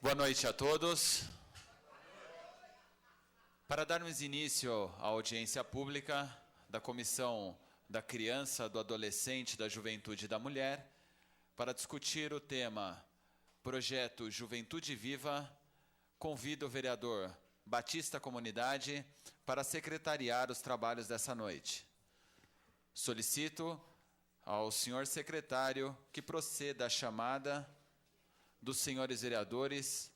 Boa noite a todos. Para darmos início à audiência pública da Comissão da Criança, do Adolescente, da Juventude e da Mulher, para discutir o tema Projeto Juventude Viva, convido o vereador Batista Comunidade para secretariar os trabalhos dessa noite. Solicito ao senhor secretário que proceda à chamada dos senhores vereadores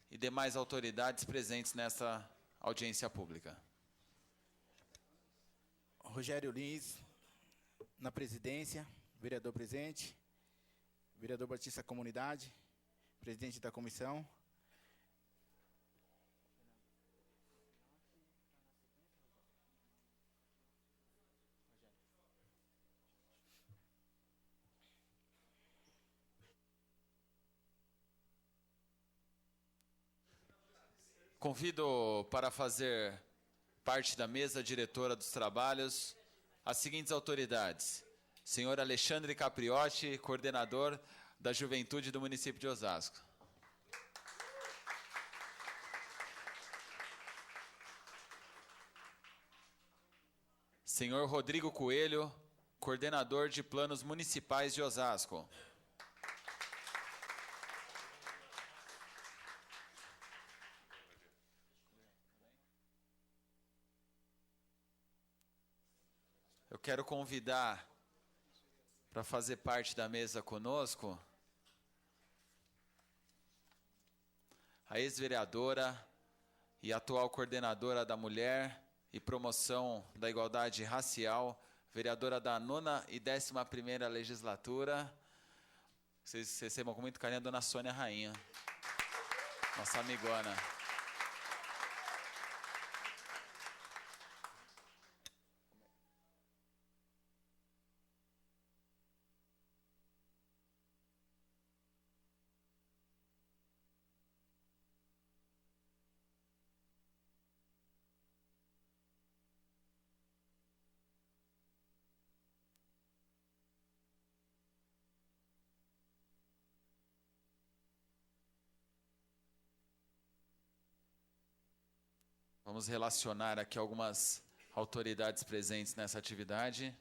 e demais autoridades presentes nesta audiência pública. Rogério Lins, na presidência, vereador presente, vereador Batista Comunidade, presidente da comissão. Convido para fazer parte da mesa diretora dos trabalhos as seguintes autoridades. Senhor Alexandre Capriotti, coordenador da Juventude do município de Osasco. Senhor Rodrigo Coelho, coordenador de planos municipais de Osasco. Eu quero convidar para fazer parte da mesa conosco a ex-vereadora e atual coordenadora da Mulher e Promoção da Igualdade Racial, vereadora da 9ª e 11ª Legislatura. Vocês recebam com muito carinho a dona Sônia Rainha, nossa amigona. Vamos relacionar aqui algumas autoridades presentes nessa atividade.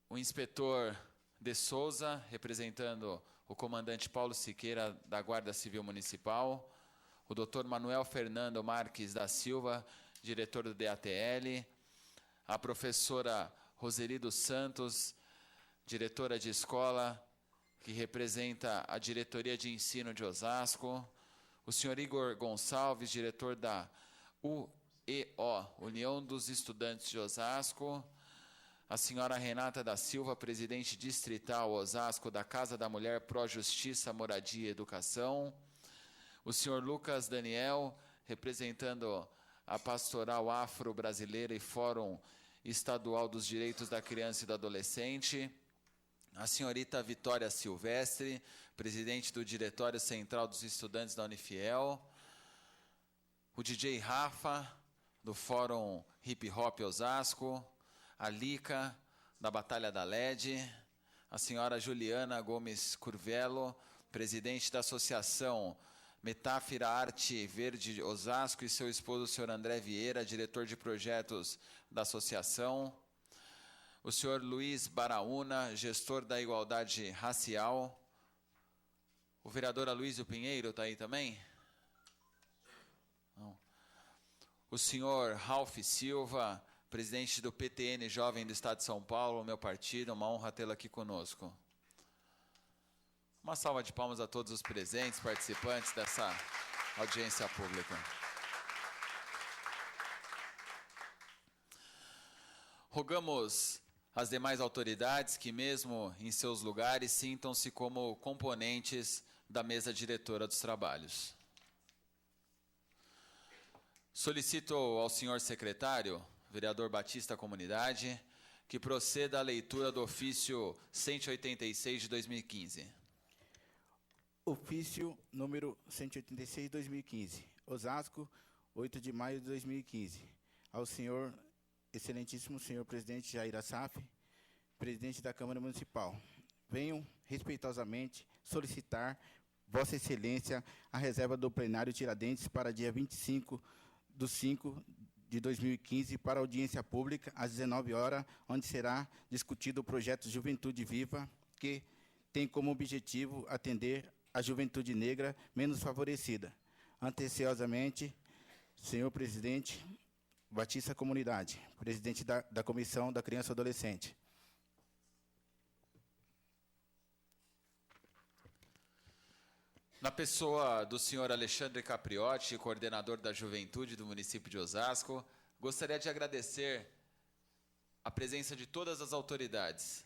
O inspetor de Souza, representando o comandante Paulo Siqueira, da Guarda Civil Municipal. O doutor Manuel Fernando Marques da Silva, diretor do DATL. A professora Roseli dos Santos, diretora de escola, que representa a Diretoria de Ensino de Osasco, o senhor Igor Gonçalves, diretor da UEO, União dos Estudantes de Osasco, a senhora Renata da Silva, presidente distrital Osasco da Casa da Mulher Pró Justiça, Moradia e Educação, o senhor Lucas Daniel, representando a Pastoral Afro-Brasileira e Fórum Estadual dos Direitos da Criança e do Adolescente, a senhorita Vitória Silvestre, presidente do Diretório Central dos Estudantes da Unifiel, o DJ Rafa, do Fórum Hip Hop Osasco, a Lica, da Batalha da LED, a senhora Juliana Gomes Curvelo, presidente da Associação Metáfora Arte Verde Osasco, e seu esposo, o senhor André Vieira, diretor de projetos da associação, o senhor Luiz Baraúna, gestor da Igualdade Racial. O vereador Aloysio Pinheiro está aí também? Não. O senhor Ralph Silva, presidente do PTN Jovem do Estado de São Paulo, meu partido, uma honra tê-lo aqui conosco. Uma salva de palmas a todos os presentes, participantes dessa audiência pública. Rogamos as demais autoridades que, mesmo em seus lugares, sintam-se como componentes da mesa diretora dos trabalhos. Solicito ao senhor secretário, vereador Batista Comunidade, que proceda à leitura do ofício 186 de 2015. Ofício número 186 de 2015. Osasco, 8 de maio de 2015. Ao senhor excelentíssimo senhor presidente Jair Assaf, presidente da Câmara Municipal, venho respeitosamente solicitar Vossa Excelência a reserva do plenário Tiradentes para dia 25/5/2015 para audiência pública às 19 horas, onde será discutido o projeto Juventude Viva, que tem como objetivo atender a juventude negra menos favorecida. Anteciosamente, senhor presidente Batista Comunidade, presidente da Comissão da Criança e Adolescente. Na pessoa do senhor Alexandre Capriotti, coordenador da Juventude do município de Osasco, gostaria de agradecer a presença de todas as autoridades.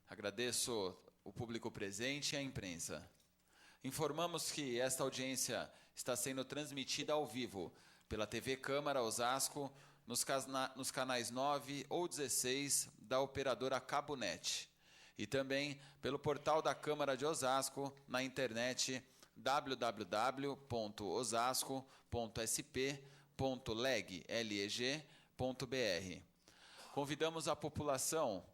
Agradeço o público presente e a imprensa. Informamos que esta audiência está sendo transmitida ao vivo pela TV Câmara Osasco, nos canais 9 ou 16 da operadora Cabonet, e também pelo portal da Câmara de Osasco, na internet www.osasco.sp.leg.br. Convidamos a população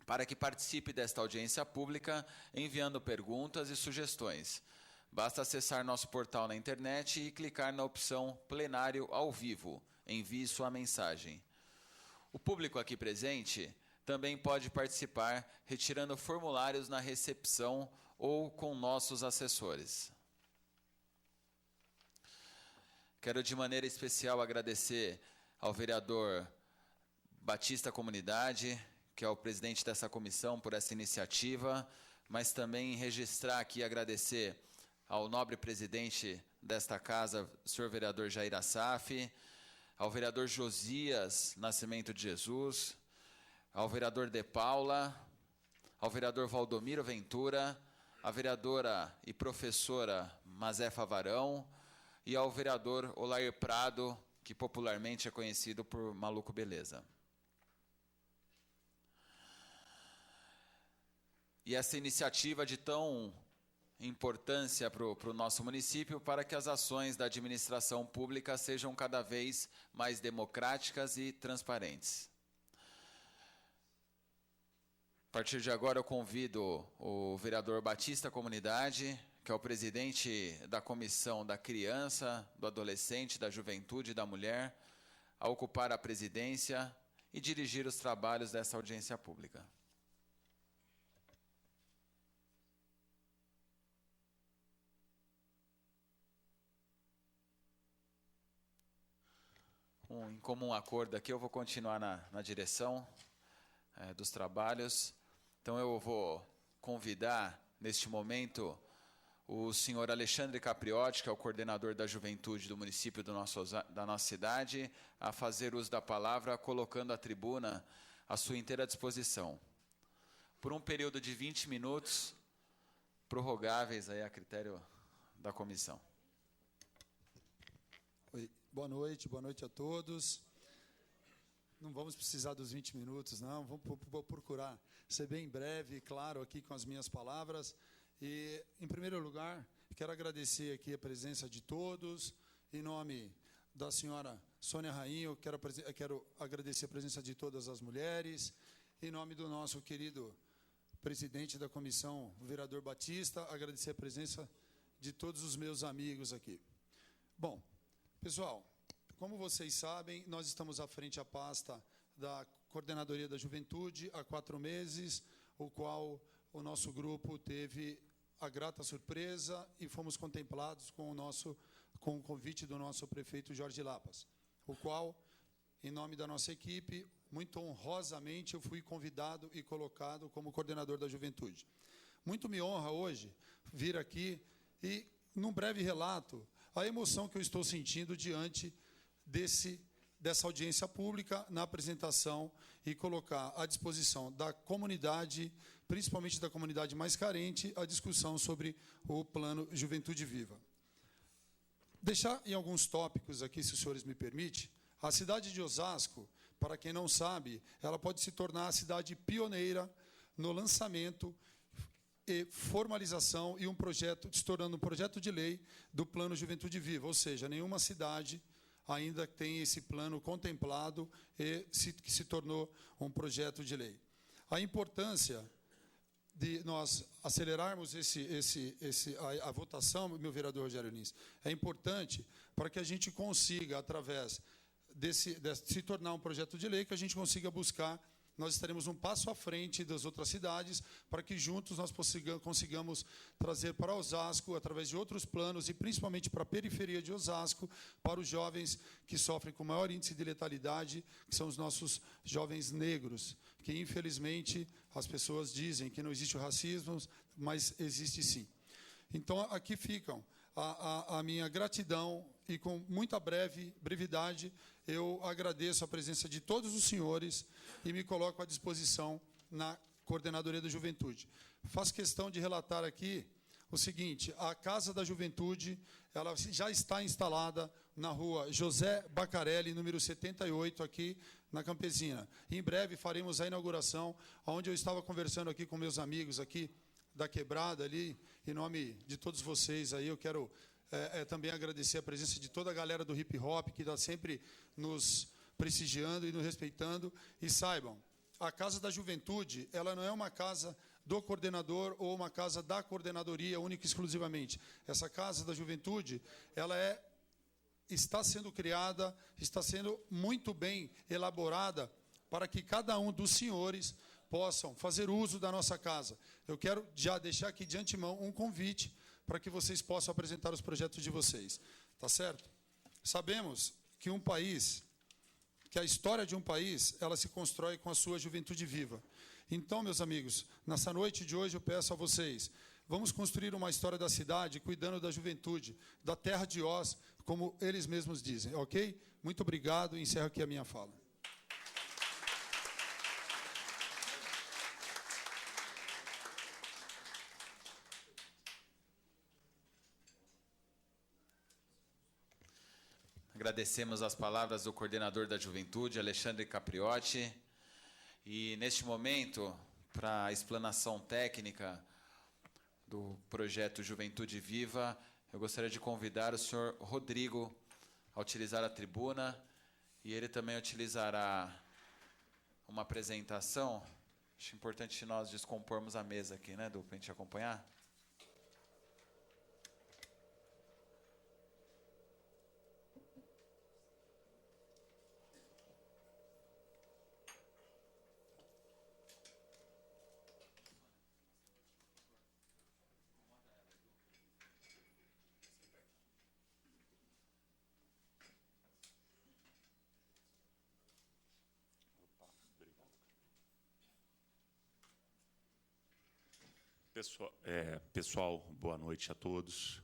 para que participe desta audiência pública, enviando perguntas e sugestões. Basta acessar nosso portal na internet e clicar na opção Plenário ao Vivo. Envie sua mensagem. O público aqui presente também pode participar retirando formulários na recepção ou com nossos assessores. Quero de maneira especial agradecer ao vereador Batista Comunidade, que é o presidente dessa comissão, por essa iniciativa, mas também registrar aqui e agradecer ao nobre presidente desta casa, o senhor vereador Jair Assaf, ao vereador Josias Nascimento de Jesus, ao vereador De Paula, ao vereador Valdomiro Ventura, à vereadora e professora Mazefa Varão e ao vereador Olair Prado, que popularmente é conhecido por Maluco Beleza. E essa iniciativa de tão importância para o nosso município, para que as ações da administração pública sejam cada vez mais democráticas e transparentes. A partir de agora, eu convido o vereador Batista Comunidade, que é o presidente da Comissão da Criança, do Adolescente, da Juventude e da Mulher, a ocupar a presidência e dirigir os trabalhos dessa audiência pública. Em comum acordo aqui, eu vou continuar na direção dos trabalhos. Então, eu vou convidar, neste momento, o senhor Alexandre Capriotti, que é o coordenador da juventude do município da nossa cidade, a fazer uso da palavra, colocando a tribuna à sua inteira disposição. Por um período de 20 minutos, prorrogáveis aí a critério da comissão. Oi, boa noite a todos. Não vamos precisar dos 20 minutos, não, vamos procurar ser bem breve, claro, aqui com as minhas palavras. E, em primeiro lugar, quero agradecer aqui a presença de todos, em nome da senhora Sônia Rainho, quero agradecer a presença de todas as mulheres, em nome do nosso querido presidente da comissão, o vereador Batista, agradecer a presença de todos os meus amigos aqui. Bom, pessoal, como vocês sabem, nós estamos à frente à pasta da Coordenadoria da Juventude há 4 meses, o qual o nosso grupo teve a grata surpresa e fomos contemplados com o convite do nosso prefeito Jorge Lapas, o qual, em nome da nossa equipe, muito honrosamente eu fui convidado e colocado como coordenador da Juventude. Muito me honra hoje vir aqui e, num breve relato, a emoção que eu estou sentindo diante dessa audiência pública na apresentação e colocar à disposição da comunidade, principalmente da comunidade mais carente, a discussão sobre o plano Juventude Viva. Deixar em alguns tópicos aqui, se os senhores me permitem, a cidade de Osasco, para quem não sabe, ela pode se tornar a cidade pioneira no lançamento e formalização e se tornando um projeto de lei do plano Juventude Viva, ou seja, nenhuma cidade ainda tem esse plano contemplado e que se tornou um projeto de lei. A importância de nós acelerarmos a votação, meu vereador Rogério Lins, é importante para que a gente consiga, através de se tornar um projeto de lei, que a gente consiga buscar, nós estaremos um passo à frente das outras cidades, para que juntos nós consigamos trazer para Osasco, através de outros planos, e principalmente para a periferia de Osasco, para os jovens que sofrem com maior índice de letalidade, que são os nossos jovens negros, que, infelizmente, as pessoas dizem que não existe o racismo, mas existe sim. Então, aqui ficam a minha gratidão, e com muita brevidade, eu agradeço a presença de todos os senhores e me coloco à disposição na Coordenadoria da Juventude. Faço questão de relatar aqui o seguinte: a Casa da Juventude, ela já está instalada na rua José Bacarelli, número 78, aqui na Campesina. Em breve faremos a inauguração, onde eu estava conversando aqui com meus amigos aqui da Quebrada ali, em nome de todos vocês aí, eu quero também agradecer a presença de toda a galera do hip hop, que está sempre nos prestigiando e nos respeitando. E saibam, a Casa da Juventude, ela não é uma casa do coordenador ou uma casa da coordenadoria única e exclusivamente. Essa Casa da Juventude, ela está sendo criada, está sendo muito bem elaborada para que cada um dos senhores possam fazer uso da nossa casa. Eu quero já deixar aqui de antemão um convite para que vocês possam apresentar os projetos de vocês. Tá certo? Sabemos que a história de um país, ela se constrói com a sua juventude viva. Então, meus amigos, nessa noite de hoje eu peço a vocês, vamos construir uma história da cidade cuidando da juventude, da terra de Oz, como eles mesmos dizem, ok? Muito obrigado e encerro aqui a minha fala. Agradecemos as palavras do coordenador da Juventude, Alexandre Capriotti. E, neste momento, para a explanação técnica do projeto Juventude Viva, eu gostaria de convidar o senhor Rodrigo a utilizar a tribuna, e ele também utilizará uma apresentação. Acho importante nós descompormos a mesa aqui, né, Du, para a gente acompanhar. Pessoal, boa noite a todos.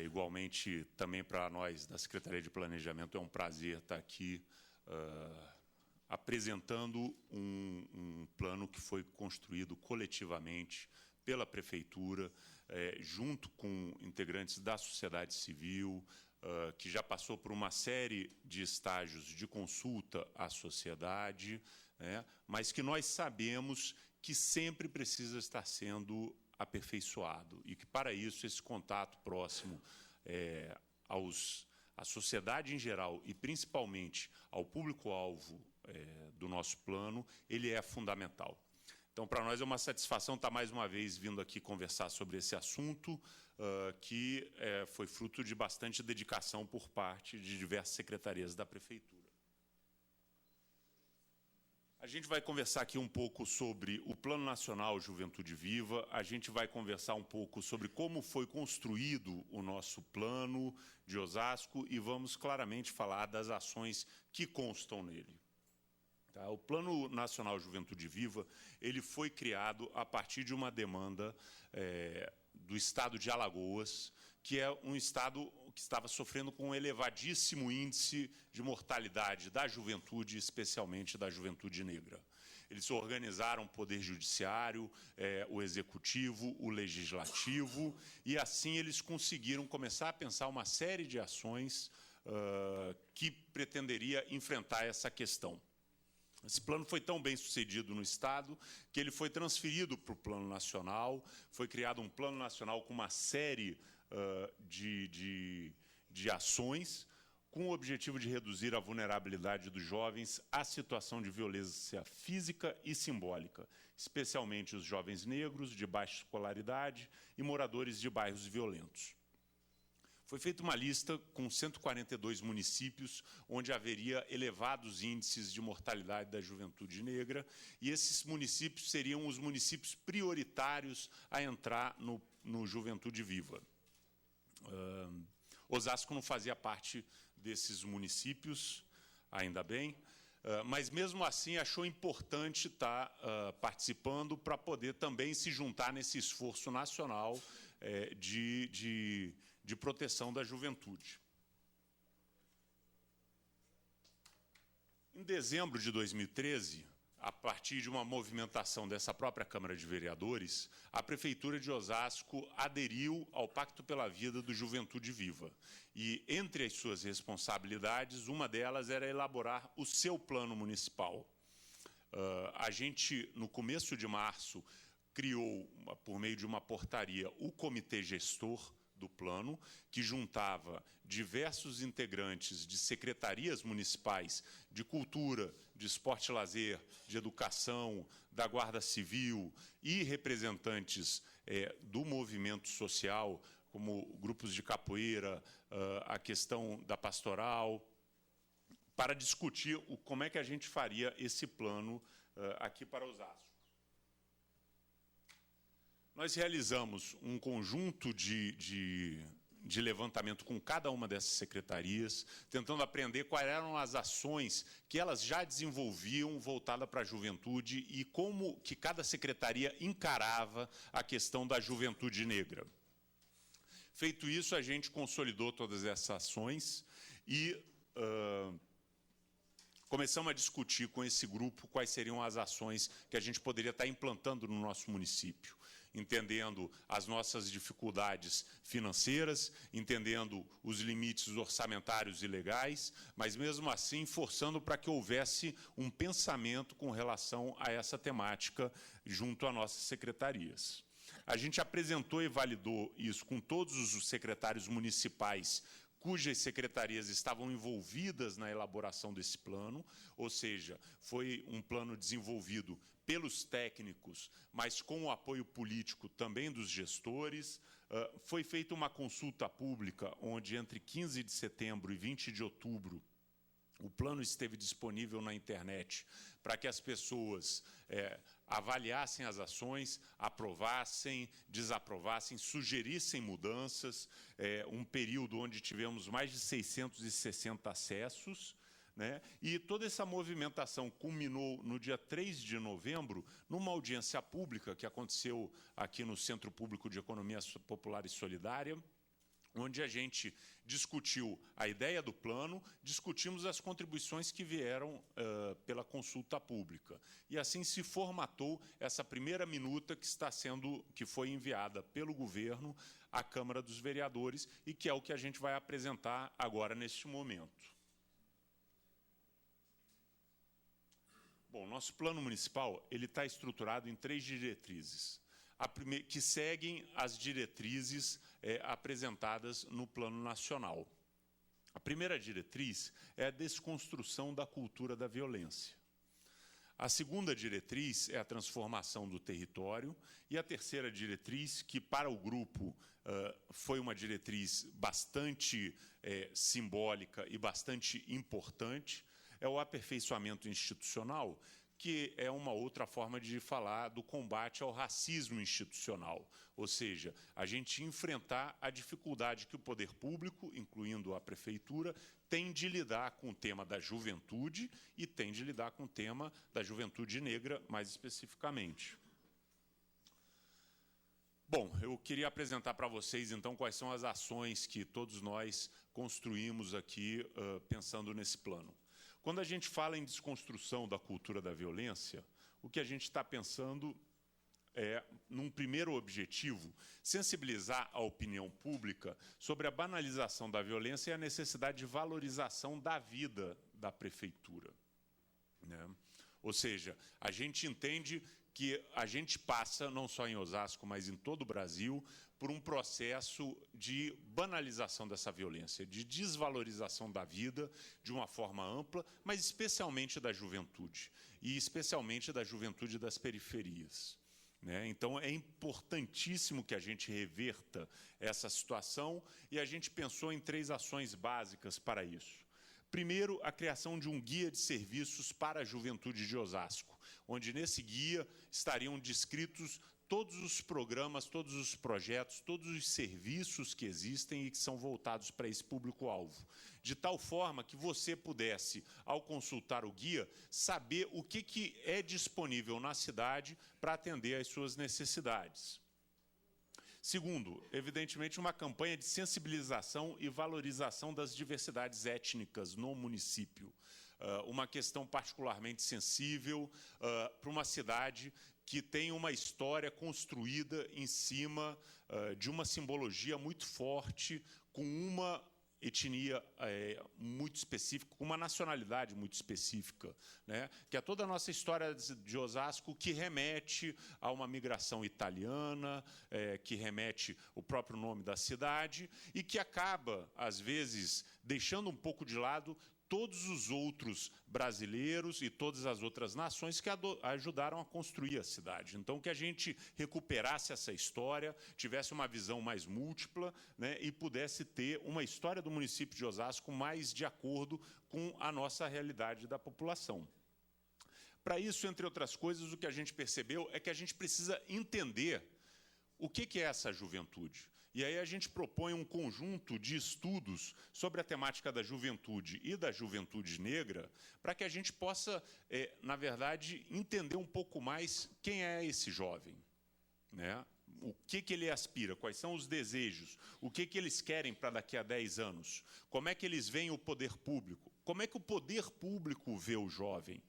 Igualmente, também para nós da Secretaria de Planejamento, é um prazer estar aqui apresentando um plano que foi construído coletivamente pela Prefeitura, junto com integrantes da sociedade civil, que já passou por uma série de estágios de consulta à sociedade, mas que nós sabemos que sempre precisa estar sendo aperfeiçoado e que, para isso, esse contato próximo à sociedade em geral e, principalmente, ao público-alvo do nosso plano, ele é fundamental. Então, para nós é uma satisfação estar mais uma vez vindo aqui conversar sobre esse assunto, que foi fruto de bastante dedicação por parte de diversas secretarias da Prefeitura. A gente vai conversar aqui um pouco sobre o Plano Nacional Juventude Viva, a gente vai conversar um pouco sobre como foi construído o nosso plano de Osasco e vamos claramente falar das ações que constam nele. Tá? O Plano Nacional Juventude Viva, ele foi criado a partir de uma demanda do estado de Alagoas, que é um estado que estava sofrendo com um elevadíssimo índice de mortalidade da juventude, especialmente da juventude negra. Eles organizaram o Poder Judiciário, o Executivo, o Legislativo, e assim eles conseguiram começar a pensar uma série de ações que pretenderia enfrentar essa questão. Esse plano foi tão bem sucedido no Estado que ele foi transferido para o Plano Nacional, foi criado um Plano Nacional com uma série de ações. com o objetivo de reduzir a vulnerabilidade dos jovens à situação de violência física e simbólica, especialmente os jovens negros de baixa escolaridade e moradores de bairros violentos. Foi feita uma lista com 142 municípios, onde haveria elevados índices de mortalidade da juventude negra, e esses municípios seriam os municípios prioritários a entrar no Juventude Viva. Osasco não fazia parte desses municípios, ainda bem, mas mesmo assim achou importante estar participando para poder também se juntar nesse esforço nacional de proteção da juventude. Em dezembro de 2013, a partir de uma movimentação dessa própria Câmara de Vereadores, a Prefeitura de Osasco aderiu ao Pacto pela Vida do Juventude Viva. E, entre as suas responsabilidades, uma delas era elaborar o seu plano municipal. A gente, no começo de março, criou, por meio de uma portaria, o Comitê Gestor do plano, que juntava diversos integrantes de secretarias municipais de cultura, de esporte e lazer, de educação, da Guarda Civil e representantes do movimento social, como grupos de capoeira, a questão da pastoral, para discutir como é que a gente faria esse plano aqui para Osasco. Nós realizamos um conjunto de levantamento com cada uma dessas secretarias, tentando aprender quais eram as ações que elas já desenvolviam voltada para a juventude e como que cada secretaria encarava a questão da juventude negra. Feito isso, a gente consolidou todas essas ações e começamos a discutir com esse grupo quais seriam as ações que a gente poderia estar implantando no nosso município, entendendo as nossas dificuldades financeiras, entendendo os limites orçamentários e legais, mas, mesmo assim, forçando para que houvesse um pensamento com relação a essa temática junto a nossas secretarias. A gente apresentou e validou isso com todos os secretários municipais cujas secretarias estavam envolvidas na elaboração desse plano, ou seja, foi um plano desenvolvido pelos técnicos, mas com o apoio político também dos gestores. Foi feita uma consulta pública, onde entre 15 de setembro e 20 de outubro, o plano esteve disponível na internet para que as pessoas avaliassem as ações, aprovassem, desaprovassem, sugerissem mudanças, um período onde tivemos mais de 660 acessos, né? E toda essa movimentação culminou no dia 3 de novembro, numa audiência pública que aconteceu aqui no Centro Público de Economia Popular e Solidária, onde a gente discutiu a ideia do plano, discutimos as contribuições que vieram pela consulta pública. E assim se formatou essa primeira minuta que foi enviada pelo governo à Câmara dos Vereadores e que é o que a gente vai apresentar agora neste momento. Bom, nosso plano municipal está estruturado em 3 diretrizes, que seguem as diretrizes apresentadas no Plano Nacional. A primeira diretriz é a desconstrução da cultura da violência. A segunda diretriz é a transformação do território, e a terceira diretriz, que para o grupo foi uma diretriz bastante simbólica e bastante importante, é o aperfeiçoamento institucional, que é uma outra forma de falar do combate ao racismo institucional, ou seja, a gente enfrentar a dificuldade que o poder público, incluindo a prefeitura, tem de lidar com o tema da juventude e tem de lidar com o tema da juventude negra, mais especificamente. Bom, eu queria apresentar para vocês, então, quais são as ações que todos nós construímos aqui pensando nesse plano. Quando a gente fala em desconstrução da cultura da violência, o que a gente está pensando é, num primeiro objetivo, sensibilizar a opinião pública sobre a banalização da violência e a necessidade de valorização da vida da prefeitura, né? Ou seja, a gente entende que a gente passa, não só em Osasco, mas em todo o Brasil, por um processo de banalização dessa violência, de desvalorização da vida de uma forma ampla, mas especialmente da juventude, e especialmente da juventude das periferias. Então, é importantíssimo que a gente reverta essa situação, e a gente pensou em 3 ações básicas para isso. Primeiro, a criação de um guia de serviços para a juventude de Osasco, onde nesse guia estariam descritos todos os programas, todos os projetos, todos os serviços que existem e que são voltados para esse público-alvo, de tal forma que você pudesse, ao consultar o guia, saber o que é disponível na cidade para atender às suas necessidades. Segundo, evidentemente, uma campanha de sensibilização e valorização das diversidades étnicas no município. Uma questão particularmente sensível para uma cidade que tem uma história construída em cima de uma simbologia muito forte, com uma etnia muito específica, com uma nacionalidade muito específica, que é toda a nossa história de Osasco, que remete a uma migração italiana, que remete ao próprio nome da cidade, e que acaba, às vezes, deixando um pouco de lado todos os outros brasileiros e todas as outras nações que ajudaram a construir a cidade. Então, que a gente recuperasse essa história, tivesse uma visão mais múltipla, e pudesse ter uma história do município de Osasco mais de acordo com a nossa realidade da população. Para isso, entre outras coisas, o que a gente percebeu é que a gente precisa entender o que é essa juventude. E aí a gente propõe um conjunto de estudos sobre a temática da juventude e da juventude negra, para que a gente possa, na verdade, entender um pouco mais quem é esse jovem, o que ele aspira, quais são os desejos, o que eles querem para daqui a 10 anos, como é que eles veem o poder público, como é que o poder público vê o jovem,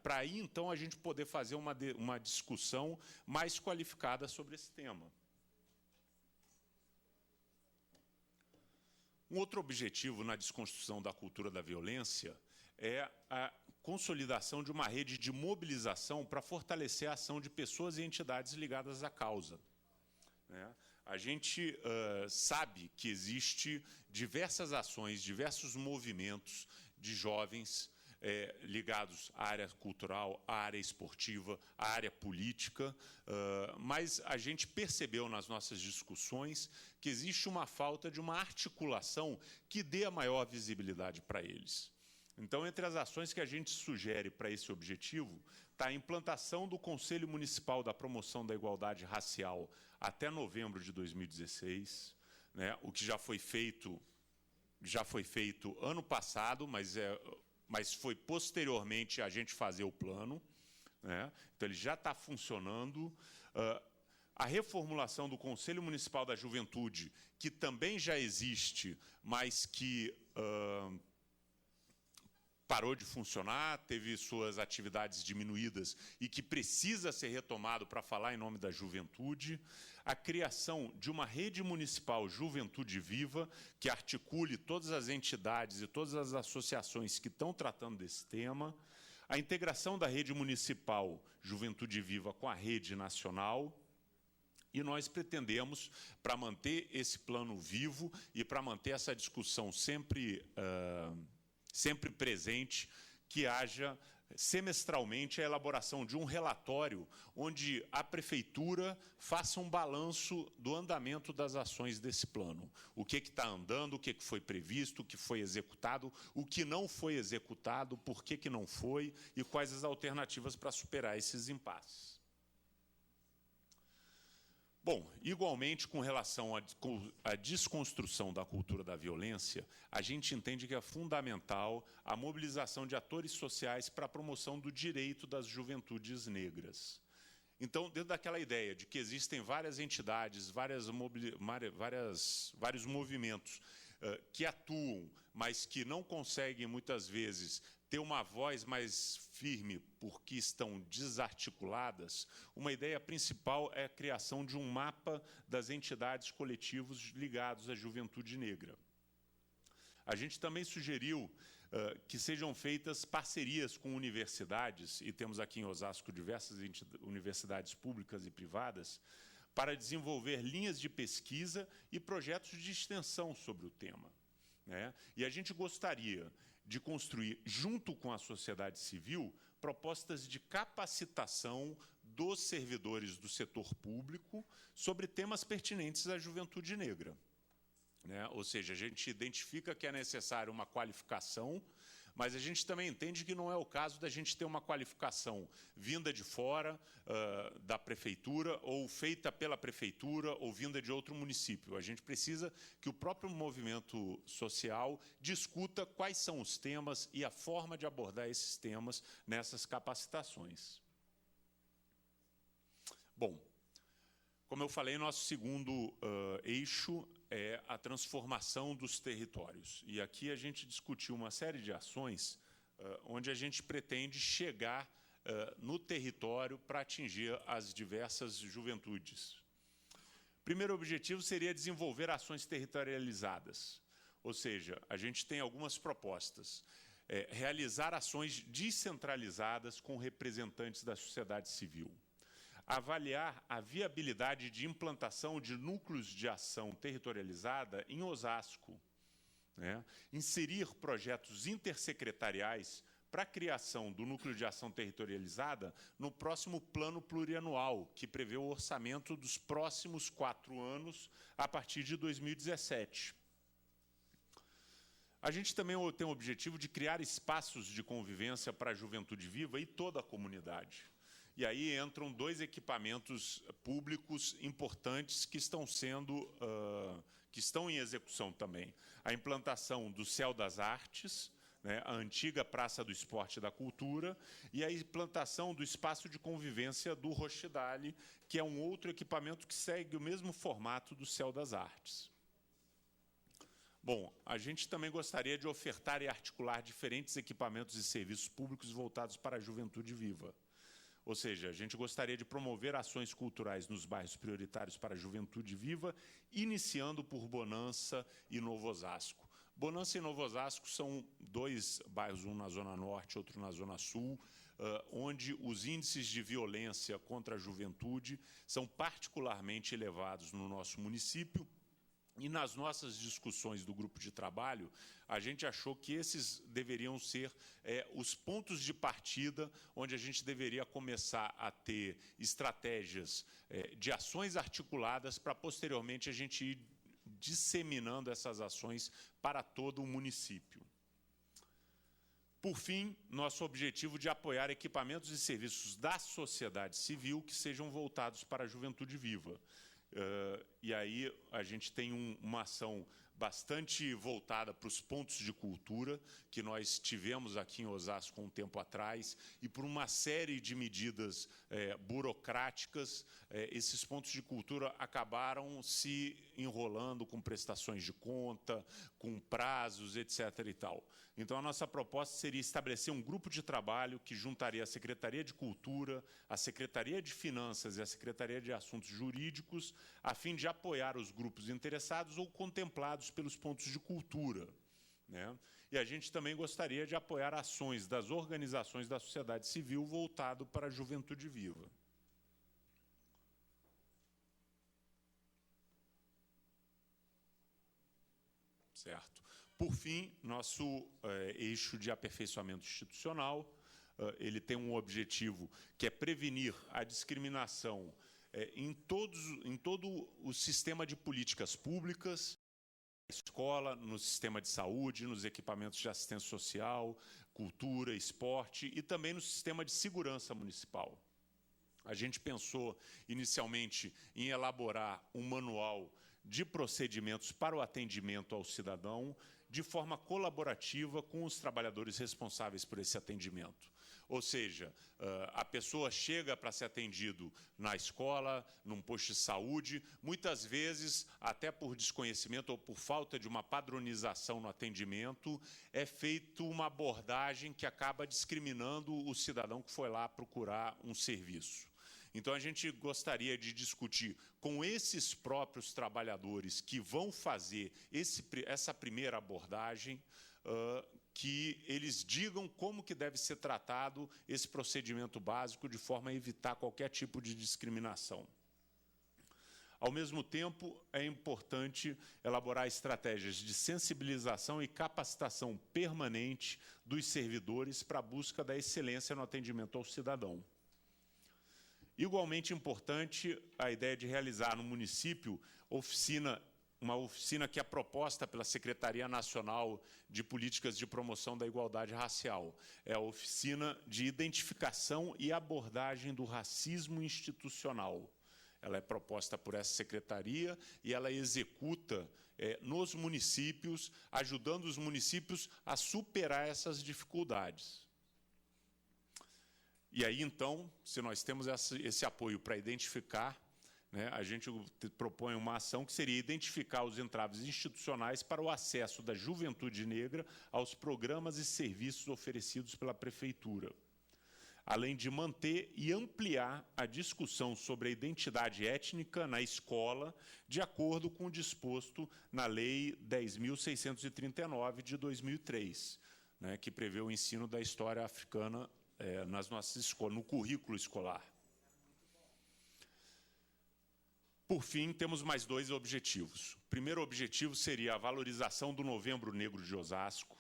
para aí, então, a gente poder fazer uma discussão mais qualificada sobre esse tema. Um outro objetivo na desconstrução da cultura da violência é a consolidação de uma rede de mobilização para fortalecer a ação de pessoas e entidades ligadas à causa. A gente sabe que existe diversas ações, diversos movimentos de jovens ligados à área cultural, à área esportiva, à área política, mas a gente percebeu nas nossas discussões que existe uma falta de uma articulação que dê a maior visibilidade para eles. Então, entre as ações que a gente sugere para esse objetivo, está a implantação do Conselho Municipal da Promoção da Igualdade Racial até novembro de 2016, o que já foi feito ano passado, mas foi posteriormente a gente fazer o plano, então ele já está funcionando. A reformulação do Conselho Municipal da Juventude, que também já existe, mas que parou de funcionar, teve suas atividades diminuídas e que precisa ser retomado para falar em nome da juventude. A criação de uma rede municipal Juventude Viva, que articule todas as entidades e todas as associações que estão tratando desse tema. A integração da rede municipal Juventude Viva com a rede nacional. E nós pretendemos, para manter esse plano vivo e para manter essa discussão sempre presente, que haja semestralmente a elaboração de um relatório onde a prefeitura faça um balanço do andamento das ações desse plano. O que está andando, o que foi previsto, o que foi executado, o que não foi executado, por que não foi e quais as alternativas para superar esses impasses. Bom, igualmente, com relação à desconstrução da cultura da violência, a gente entende que é fundamental a mobilização de atores sociais para a promoção do direito das juventudes negras. Então, dentro daquela ideia de que existem várias entidades, vários movimentos que atuam, mas que não conseguem, muitas vezes, ter uma voz mais firme porque estão desarticuladas, uma ideia principal é a criação de um mapa das entidades coletivos ligados à juventude negra. A gente também sugeriu que sejam feitas parcerias com universidades, e temos aqui em Osasco diversas universidades públicas e privadas, para desenvolver linhas de pesquisa e projetos de extensão sobre o tema, né? E a gente gostaria de construir, junto com a sociedade civil, propostas de capacitação dos servidores do setor público sobre temas pertinentes à juventude negra, né? Ou seja, a gente identifica que é necessária uma qualificação, mas a gente também entende que não é o caso da gente ter uma qualificação vinda de fora, da prefeitura, ou feita pela prefeitura, ou vinda de outro município. A gente precisa que o próprio movimento social discuta quais são os temas e a forma de abordar esses temas nessas capacitações. Bom, como eu falei, nosso segundo eixo é a transformação dos territórios. E aqui a gente discutiu uma série de ações onde a gente pretende chegar no território para atingir as diversas juventudes. Primeiro objetivo seria desenvolver ações territorializadas, ou seja, a gente tem algumas propostas. Realizar ações descentralizadas com representantes da sociedade civil. Avaliar a viabilidade de implantação de núcleos de ação territorializada em Osasco, né? Inserir projetos intersecretariais para a criação do núcleo de ação territorializada no próximo plano plurianual, que prevê o orçamento dos próximos 4 anos, a partir de 2017. A gente também tem o objetivo de criar espaços de convivência para a juventude viva e toda a comunidade. E aí entram 2 equipamentos públicos importantes que estão em execução também. A implantação do Céu das Artes, né, a antiga Praça do Esporte e da Cultura, e a implantação do espaço de convivência do Rochidale, que é um outro equipamento que segue o mesmo formato do Céu das Artes. Bom, a gente também gostaria de ofertar e articular diferentes equipamentos e serviços públicos voltados para a juventude viva. Ou seja, a gente gostaria de promover ações culturais nos bairros prioritários para a juventude viva, iniciando por Bonança e Novo Osasco. Bonança e Novo Osasco são 2 bairros, um na Zona Norte, outro na Zona Sul, onde os índices de violência contra a juventude são particularmente elevados no nosso município. E nas nossas discussões do grupo de trabalho, a gente achou que esses deveriam ser os pontos de partida onde a gente deveria começar a ter estratégias de ações articuladas para, posteriormente, a gente ir disseminando essas ações para todo o município. Por fim, nosso objetivo de apoiar equipamentos e serviços da sociedade civil que sejam voltados para a juventude viva. E aí a gente tem uma ação bastante voltada para os pontos de cultura, que nós tivemos aqui em Osasco um tempo atrás, e por uma série de medidas burocráticas, esses pontos de cultura acabaram se enrolando com prestações de conta, com prazos, etc. e tal. Então, a nossa proposta seria estabelecer um grupo de trabalho que juntaria a Secretaria de Cultura, a Secretaria de Finanças e a Secretaria de Assuntos Jurídicos, a fim de apoiar os grupos interessados ou contemplados pelos pontos de cultura, né? E a gente também gostaria de apoiar ações das organizações da sociedade civil voltado para a juventude viva. Certo. Por fim, nosso eixo de aperfeiçoamento institucional, ele tem um objetivo que é prevenir a discriminação em todo o sistema de políticas públicas, na escola, no sistema de saúde, nos equipamentos de assistência social, cultura, esporte e também no sistema de segurança municipal. A gente pensou inicialmente em elaborar um manual de procedimentos para o atendimento ao cidadão de forma colaborativa com os trabalhadores responsáveis por esse atendimento. Ou seja, a pessoa chega para ser atendido na escola, num posto de saúde, muitas vezes, até por desconhecimento ou por falta de uma padronização no atendimento, é feita uma abordagem que acaba discriminando o cidadão que foi lá procurar um serviço. Então, a gente gostaria de discutir com esses próprios trabalhadores que vão fazer essa primeira abordagem, que eles digam como que deve ser tratado esse procedimento básico, de forma a evitar qualquer tipo de discriminação. Ao mesmo tempo, é importante elaborar estratégias de sensibilização e capacitação permanente dos servidores para a busca da excelência no atendimento ao cidadão. Igualmente importante a ideia de realizar no município uma oficina que é proposta pela Secretaria Nacional de Políticas de Promoção da Igualdade Racial. É a oficina de identificação e abordagem do racismo institucional. Ela é proposta por essa secretaria e ela executa nos municípios, ajudando os municípios a superar essas dificuldades. E aí, então, se nós temos esse apoio para identificar, né, a gente propõe uma ação que seria identificar os entraves institucionais para o acesso da juventude negra aos programas e serviços oferecidos pela Prefeitura, além de manter e ampliar a discussão sobre a identidade étnica na escola, de acordo com o disposto na Lei 10.639, de 2003, né, que prevê o ensino da história africana nas nossas escolas, no currículo escolar. Por fim, temos mais 2 objetivos. O primeiro objetivo seria a valorização do Novembro Negro de Osasco,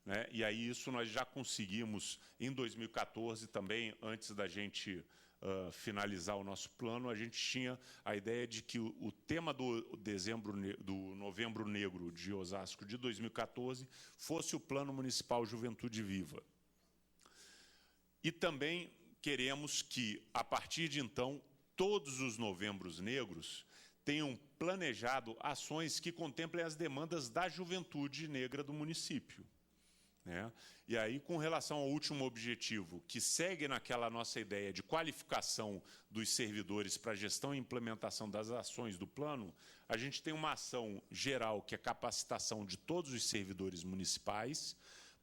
né? E aí isso nós já conseguimos em 2014 também, antes da gente finalizar o nosso plano, a gente tinha a ideia de que o tema do Novembro Negro de Osasco de 2014 fosse o Plano Municipal Juventude Viva. E também queremos que, a partir de então, todos os novembros negros tenham planejado ações que contemplem as demandas da juventude negra do município, né? E aí, com relação ao último objetivo, que segue naquela nossa ideia de qualificação dos servidores para a gestão e implementação das ações do plano, a gente tem uma ação geral, que é a capacitação de todos os servidores municipais,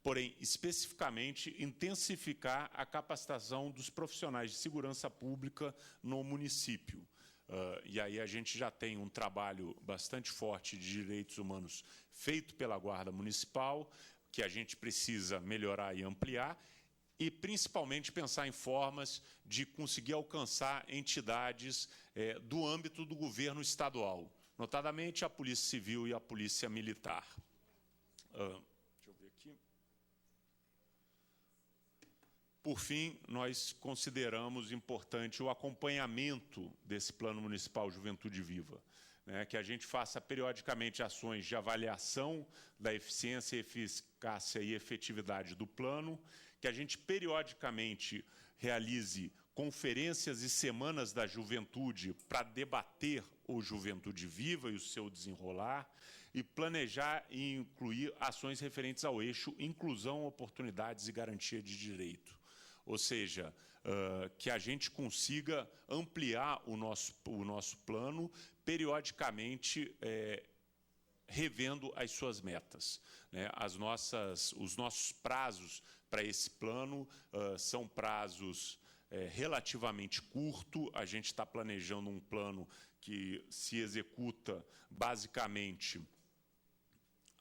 porém, especificamente, intensificar a capacitação dos profissionais de segurança pública no município. E aí a gente já tem um trabalho bastante forte de direitos humanos feito pela Guarda Municipal, que a gente precisa melhorar e ampliar, e principalmente pensar em formas de conseguir alcançar entidades do âmbito do governo estadual, notadamente a Polícia Civil e a Polícia Militar. Por fim, nós consideramos importante o acompanhamento desse Plano Municipal Juventude Viva, né, que a gente faça periodicamente ações de avaliação da eficiência, eficácia e efetividade do plano, que a gente periodicamente realize conferências e semanas da juventude para debater o Juventude Viva e o seu desenrolar, e planejar e incluir ações referentes ao eixo inclusão, oportunidades e garantia de direito. Ou seja, que a gente consiga ampliar o nosso plano, periodicamente revendo as suas metas, né? Os nossos prazos para esse plano são prazos relativamente curtos. A gente está planejando um plano que se executa basicamente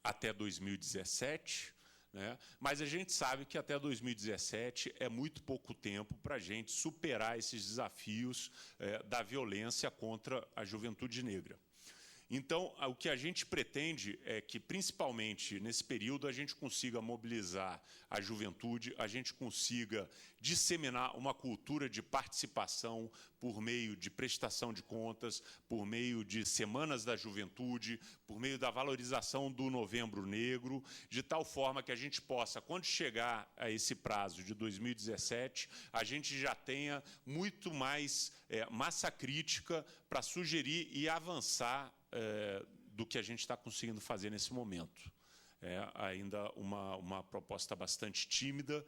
até 2017, né? Mas a gente sabe que até 2017 é muito pouco tempo para a gente superar esses desafios da violência contra a juventude negra. Então, o que a gente pretende é que, principalmente nesse período, a gente consiga mobilizar a juventude, a gente consiga disseminar uma cultura de participação por meio de prestação de contas, por meio de semanas da juventude, por meio da valorização do Novembro Negro, de tal forma que a gente possa, quando chegar a esse prazo de 2017, a gente já tenha muito mais massa crítica para sugerir e avançar do que a gente está conseguindo fazer nesse momento. É ainda uma proposta bastante tímida,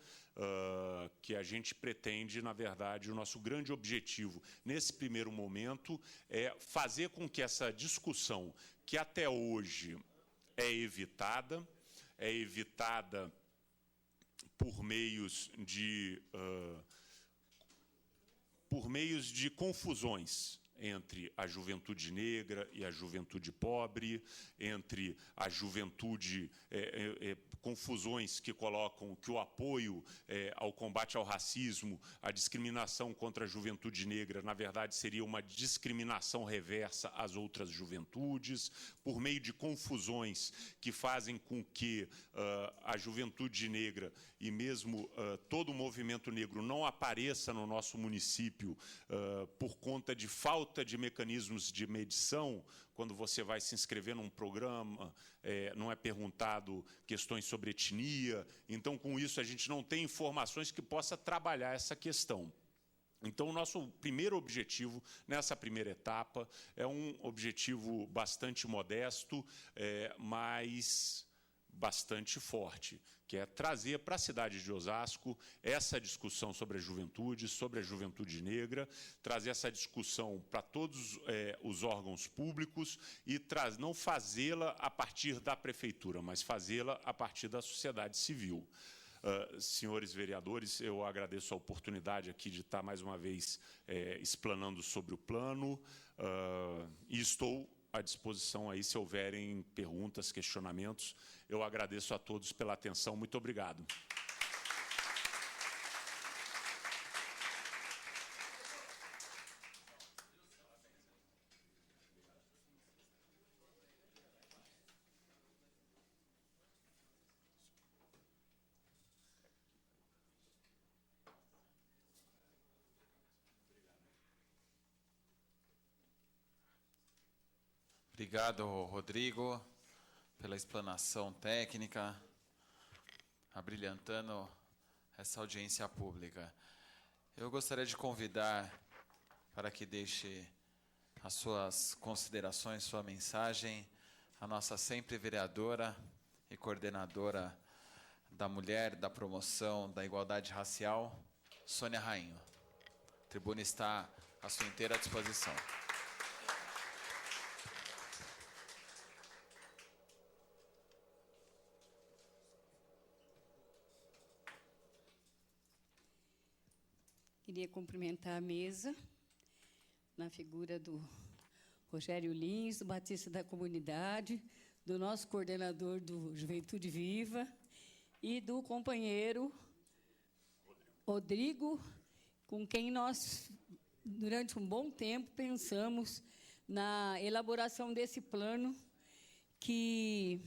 que a gente pretende, na verdade, o nosso grande objetivo, nesse primeiro momento, é fazer com que essa discussão, que até hoje é evitada por meios de confusões entre a juventude negra e a juventude pobre, entre a juventude, confusões que colocam que o apoio ao combate ao racismo, a discriminação contra a juventude negra, na verdade, seria uma discriminação reversa às outras juventudes, por meio de confusões que fazem com que a juventude negra e mesmo todo o movimento negro não apareça no nosso município por conta de falta de mecanismos de medição. Quando você vai se inscrever num programa, não é perguntado questões sobre etnia. Então, com isso, a gente não tem informações que possa trabalhar essa questão. Então, o nosso primeiro objetivo, nessa primeira etapa, é um objetivo bastante modesto, mas bastante forte, que é trazer para a cidade de Osasco essa discussão sobre a juventude negra, trazer essa discussão para todos os órgãos públicos e não fazê-la a partir da prefeitura, mas fazê-la a partir da sociedade civil. Senhores vereadores, eu agradeço a oportunidade aqui de estar mais uma vez explanando sobre o plano e estou à disposição aí se houverem perguntas, questionamentos. Eu agradeço a todos pela atenção. Muito obrigado. Obrigado, Rodrigo, pela explanação técnica, abrilhantando essa audiência pública. Eu gostaria de convidar para que deixe as suas considerações, sua mensagem, a nossa sempre vereadora e coordenadora da Mulher, da Promoção da Igualdade Racial, Sônia Rainho. A tribuna está à sua inteira disposição. Queria cumprimentar a mesa, na figura do Rogério Lins, do Batista da Comunidade, do nosso coordenador do Juventude Viva e do companheiro Rodrigo, com quem nós, durante um bom tempo, pensamos na elaboração desse plano, que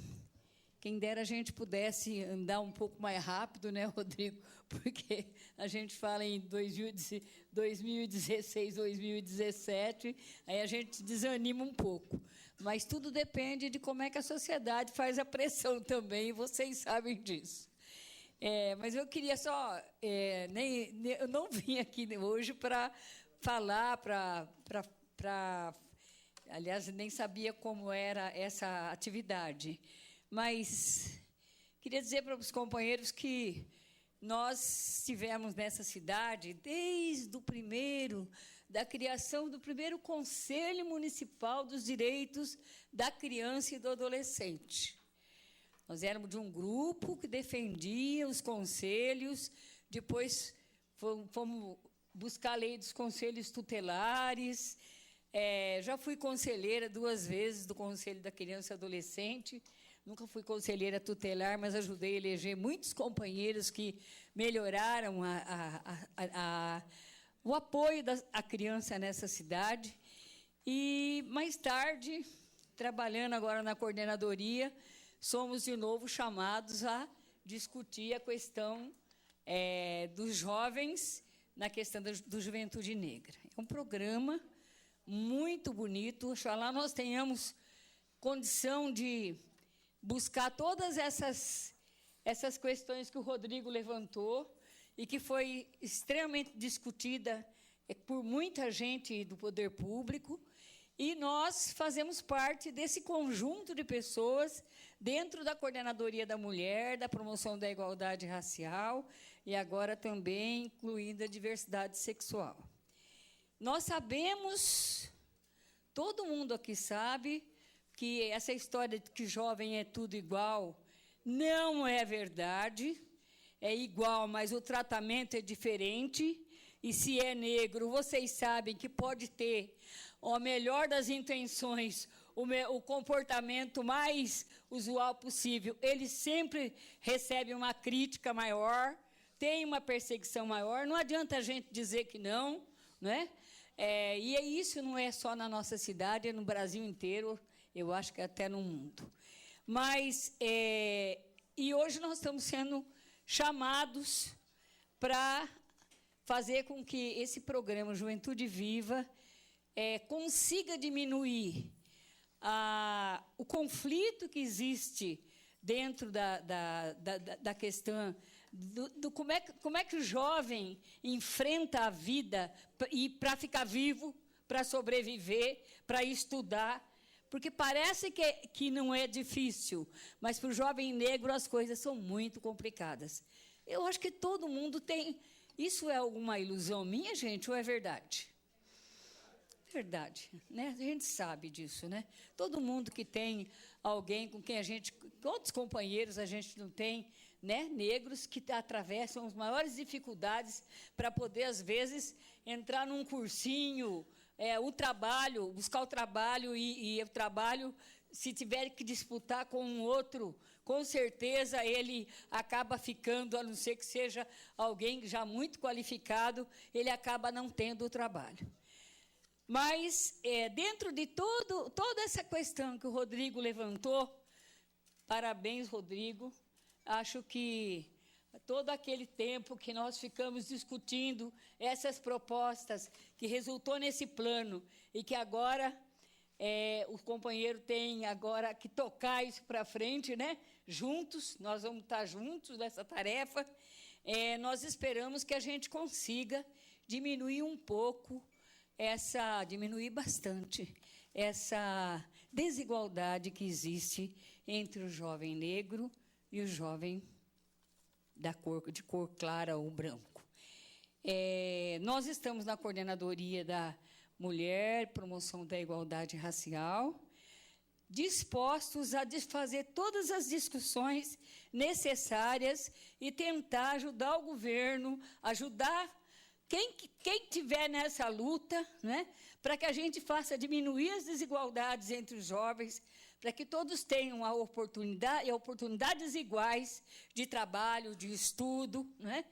quem dera a gente pudesse andar um pouco mais rápido, né, Rodrigo? Porque a gente fala em 2016, 2017, aí a gente desanima um pouco. Mas tudo depende de como é que a sociedade faz a pressão também, e vocês sabem disso. Mas eu queria só... eu não vim aqui hoje para falar, aliás, nem sabia como era essa atividade. Mas queria dizer para os companheiros que nós tivemos nessa cidade, desde da criação do primeiro Conselho Municipal dos Direitos da Criança e do Adolescente. Nós éramos de um grupo que defendia os conselhos, depois fomos buscar a lei dos conselhos tutelares, já fui conselheira 2 vezes do Conselho da Criança e Adolescente. Nunca fui conselheira tutelar, mas ajudei a eleger muitos companheiros que melhoraram o apoio à criança nessa cidade. E, mais tarde, trabalhando agora na coordenadoria, somos, de novo, chamados a discutir a questão dos jovens na questão do Juventude Negra. É um programa muito bonito. Oxalá nós tenhamos condição de buscar todas essas questões que o Rodrigo levantou e que foi extremamente discutida por muita gente do poder público, e nós fazemos parte desse conjunto de pessoas dentro da Coordenadoria da Mulher, da Promoção da Igualdade Racial e agora também incluindo a diversidade sexual. Nós sabemos, todo mundo aqui sabe, que essa história de que jovem é tudo igual não é verdade. É igual, mas o tratamento é diferente. E se é negro, vocês sabem que pode ter a melhor das intenções, o comportamento mais usual possível, ele sempre recebe uma crítica maior, tem uma perseguição maior. Não adianta a gente dizer que não, né? E isso não é só na nossa cidade, é no Brasil inteiro, eu acho que até no mundo. Mas, e hoje nós estamos sendo chamados para fazer com que esse programa Juventude Viva consiga diminuir o conflito que existe dentro da questão como é que o jovem enfrenta a vida e para ficar vivo, para sobreviver, para estudar, porque parece que não é difícil, mas para o jovem negro as coisas são muito complicadas. Eu acho que todo mundo tem. Isso é alguma ilusão minha, gente, ou é verdade? Verdade, né? A gente sabe disso, né? Todo mundo que tem alguém com quem outros companheiros a gente não tem, né? Negros que atravessam as maiores dificuldades para poder, às vezes, entrar num cursinho, buscar o trabalho e o trabalho, se tiver que disputar com um outro, com certeza ele acaba ficando, a não ser que seja alguém já muito qualificado, ele acaba não tendo o trabalho. Mas, dentro de toda essa questão que o Rodrigo levantou, parabéns, Rodrigo, acho que todo aquele tempo que nós ficamos discutindo essas propostas, que resultou nesse plano, e que agora o companheiro tem agora que tocar isso para frente, né? Juntos, nós vamos estar juntos nessa tarefa, nós esperamos que a gente consiga diminuir um pouco, diminuir bastante essa desigualdade que existe entre o jovem negro e o jovem de cor clara ou branco. Nós estamos na coordenadoria da Mulher, Promoção da Igualdade Racial, dispostos a fazer todas as discussões necessárias e tentar ajudar o governo, ajudar quem estiver nessa luta, né, para que a gente faça diminuir as desigualdades entre os jovens, para que todos tenham oportunidades iguais de trabalho, de estudo, né,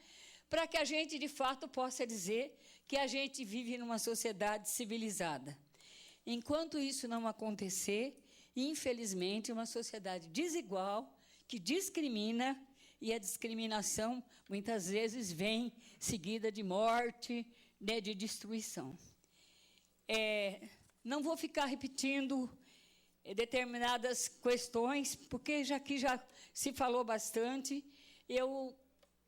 para que a gente, de fato, possa dizer que a gente vive numa sociedade civilizada. Enquanto isso não acontecer, infelizmente, uma sociedade desigual, que discrimina, e a discriminação, muitas vezes, vem seguida de morte, né, de destruição. Não vou ficar repetindo determinadas questões, porque aqui já se falou bastante. Eu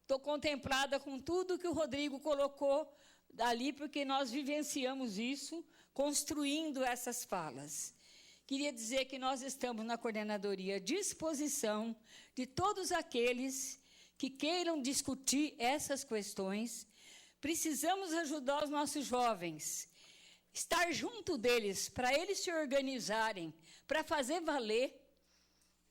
estou contemplada com tudo que o Rodrigo colocou ali, porque nós vivenciamos isso, construindo essas falas. Queria dizer que nós estamos na coordenadoria à disposição de todos aqueles que queiram discutir essas questões. Precisamos ajudar os nossos jovens, estar junto deles, para eles se organizarem, para fazer valer.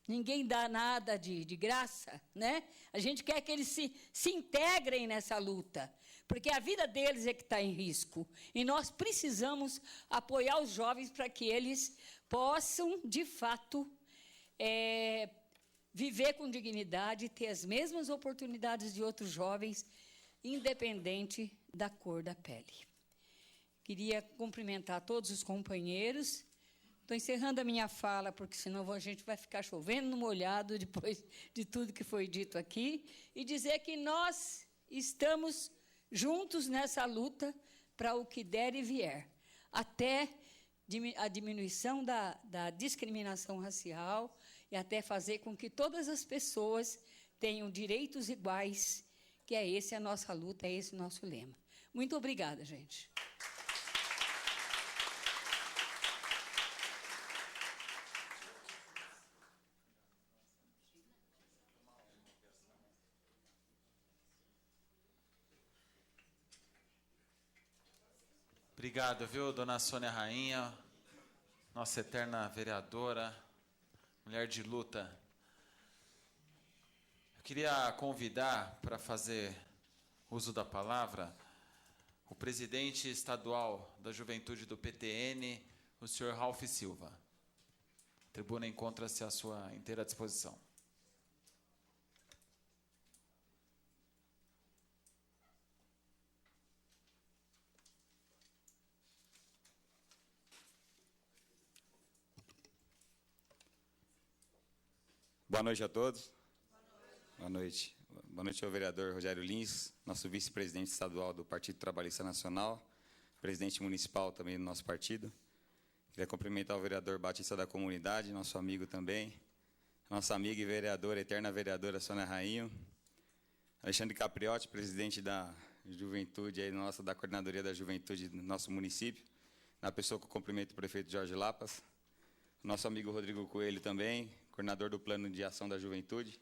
Ninguém dá nada de graça, né? A gente quer que eles se integrem nessa luta, porque a vida deles é que está em risco. E nós precisamos apoiar os jovens para que eles possam, de fato, viver com dignidade, ter as mesmas oportunidades de outros jovens, independente da cor da pele. Queria cumprimentar todos os companheiros. Estou encerrando a minha fala, porque senão a gente vai ficar chovendo no molhado depois de tudo que foi dito aqui, e dizer que nós estamos juntos nessa luta para o que der e vier, até a diminuição da discriminação racial e até fazer com que todas as pessoas tenham direitos iguais, que essa a nossa luta, é esse o nosso lema. Muito obrigada, gente. Obrigado, viu, dona Sônia Rainha, nossa eterna vereadora, mulher de luta. Eu queria convidar para fazer uso da palavra o o presidente estadual da Juventude do PTN, o senhor Ralph Silva. A tribuna encontra-se à sua inteira disposição. Boa noite a todos. Boa noite. Boa noite ao vereador Rogério Lins, nosso vice-presidente estadual do Partido Trabalhista Nacional, presidente municipal também do nosso partido. Queria cumprimentar o vereador Batista da Comunidade, nosso amigo também, nossa amiga e vereadora, eterna vereadora Sônia Rainho, Alexandre Capriotti, presidente da Juventude, aí, nossa, da Coordenadoria da Juventude do nosso município, na pessoa que eu cumprimento o prefeito Jorge Lapas, nosso amigo Rodrigo Coelho também, coordenador do Plano de Ação da Juventude.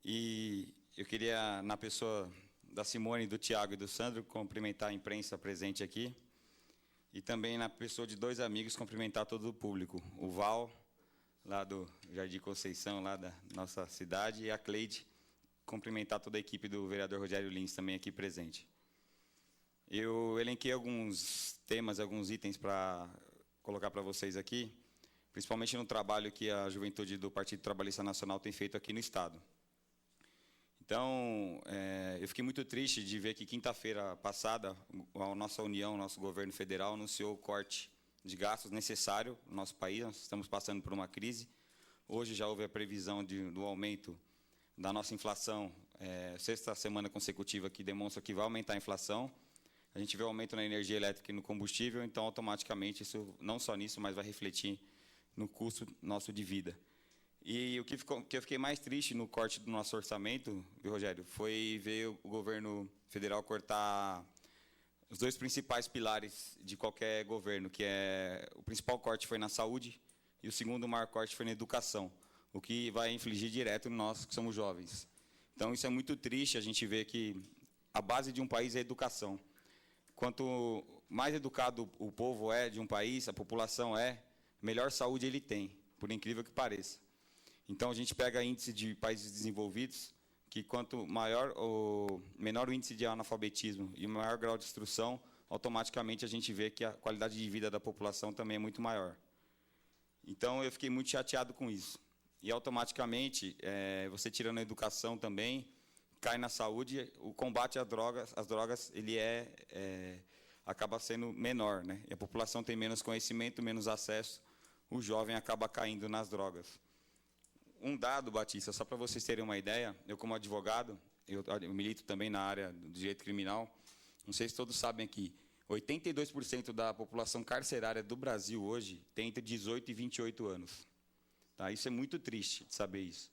E eu queria, na pessoa da Simone, do Tiago e do Sandro, cumprimentar a imprensa presente aqui. E também, na pessoa de dois amigos, cumprimentar todo o público. O Val, lá do Jardim Conceição, lá da nossa cidade, e a Cleide, cumprimentar toda a equipe do vereador Rogério Lins, também aqui presente. Eu elenquei alguns temas, alguns itens para colocar para vocês aqui, principalmente no trabalho que a juventude do Partido Trabalhista Nacional tem feito aqui no Estado. Então, eu fiquei muito triste de ver que quinta-feira passada, a nossa União, nosso governo federal, anunciou o corte de gastos necessário no nosso país. Nós estamos passando por uma crise. Hoje já houve a previsão do aumento da nossa inflação, sexta semana consecutiva, que demonstra que vai aumentar a inflação. A gente vê o aumento na energia elétrica e no combustível, então, automaticamente, isso não só nisso, mas vai refletir no custo nosso de vida. E o que eu fiquei mais triste no corte do nosso orçamento, viu, Rogério, foi ver o governo federal cortar os dois principais pilares de qualquer governo, que o principal corte foi na saúde e o segundo maior corte foi na educação, o que vai infligir direto em nós que somos jovens. Então, isso é muito triste, a gente vê que a base de um país é a educação. Quanto mais educado o povo é de um país, a população melhor saúde ele tem, por incrível que pareça. Então, a gente pega índice de países desenvolvidos, que quanto menor o índice de analfabetismo e o maior grau de instrução, automaticamente a gente vê que a qualidade de vida da população também é muito maior. Então, eu fiquei muito chateado com isso. E, automaticamente, você tirando a educação também, cai na saúde, o combate às drogas ele acaba sendo menor, né? E a população tem menos conhecimento, menos acesso, o jovem acaba caindo nas drogas. Um dado, Batista, só para vocês terem uma ideia, eu como advogado, eu milito também na área do direito criminal, não sei se todos sabem aqui, 82% da população carcerária do Brasil hoje tem entre 18 e 28 anos. Tá? Isso é muito triste de saber isso.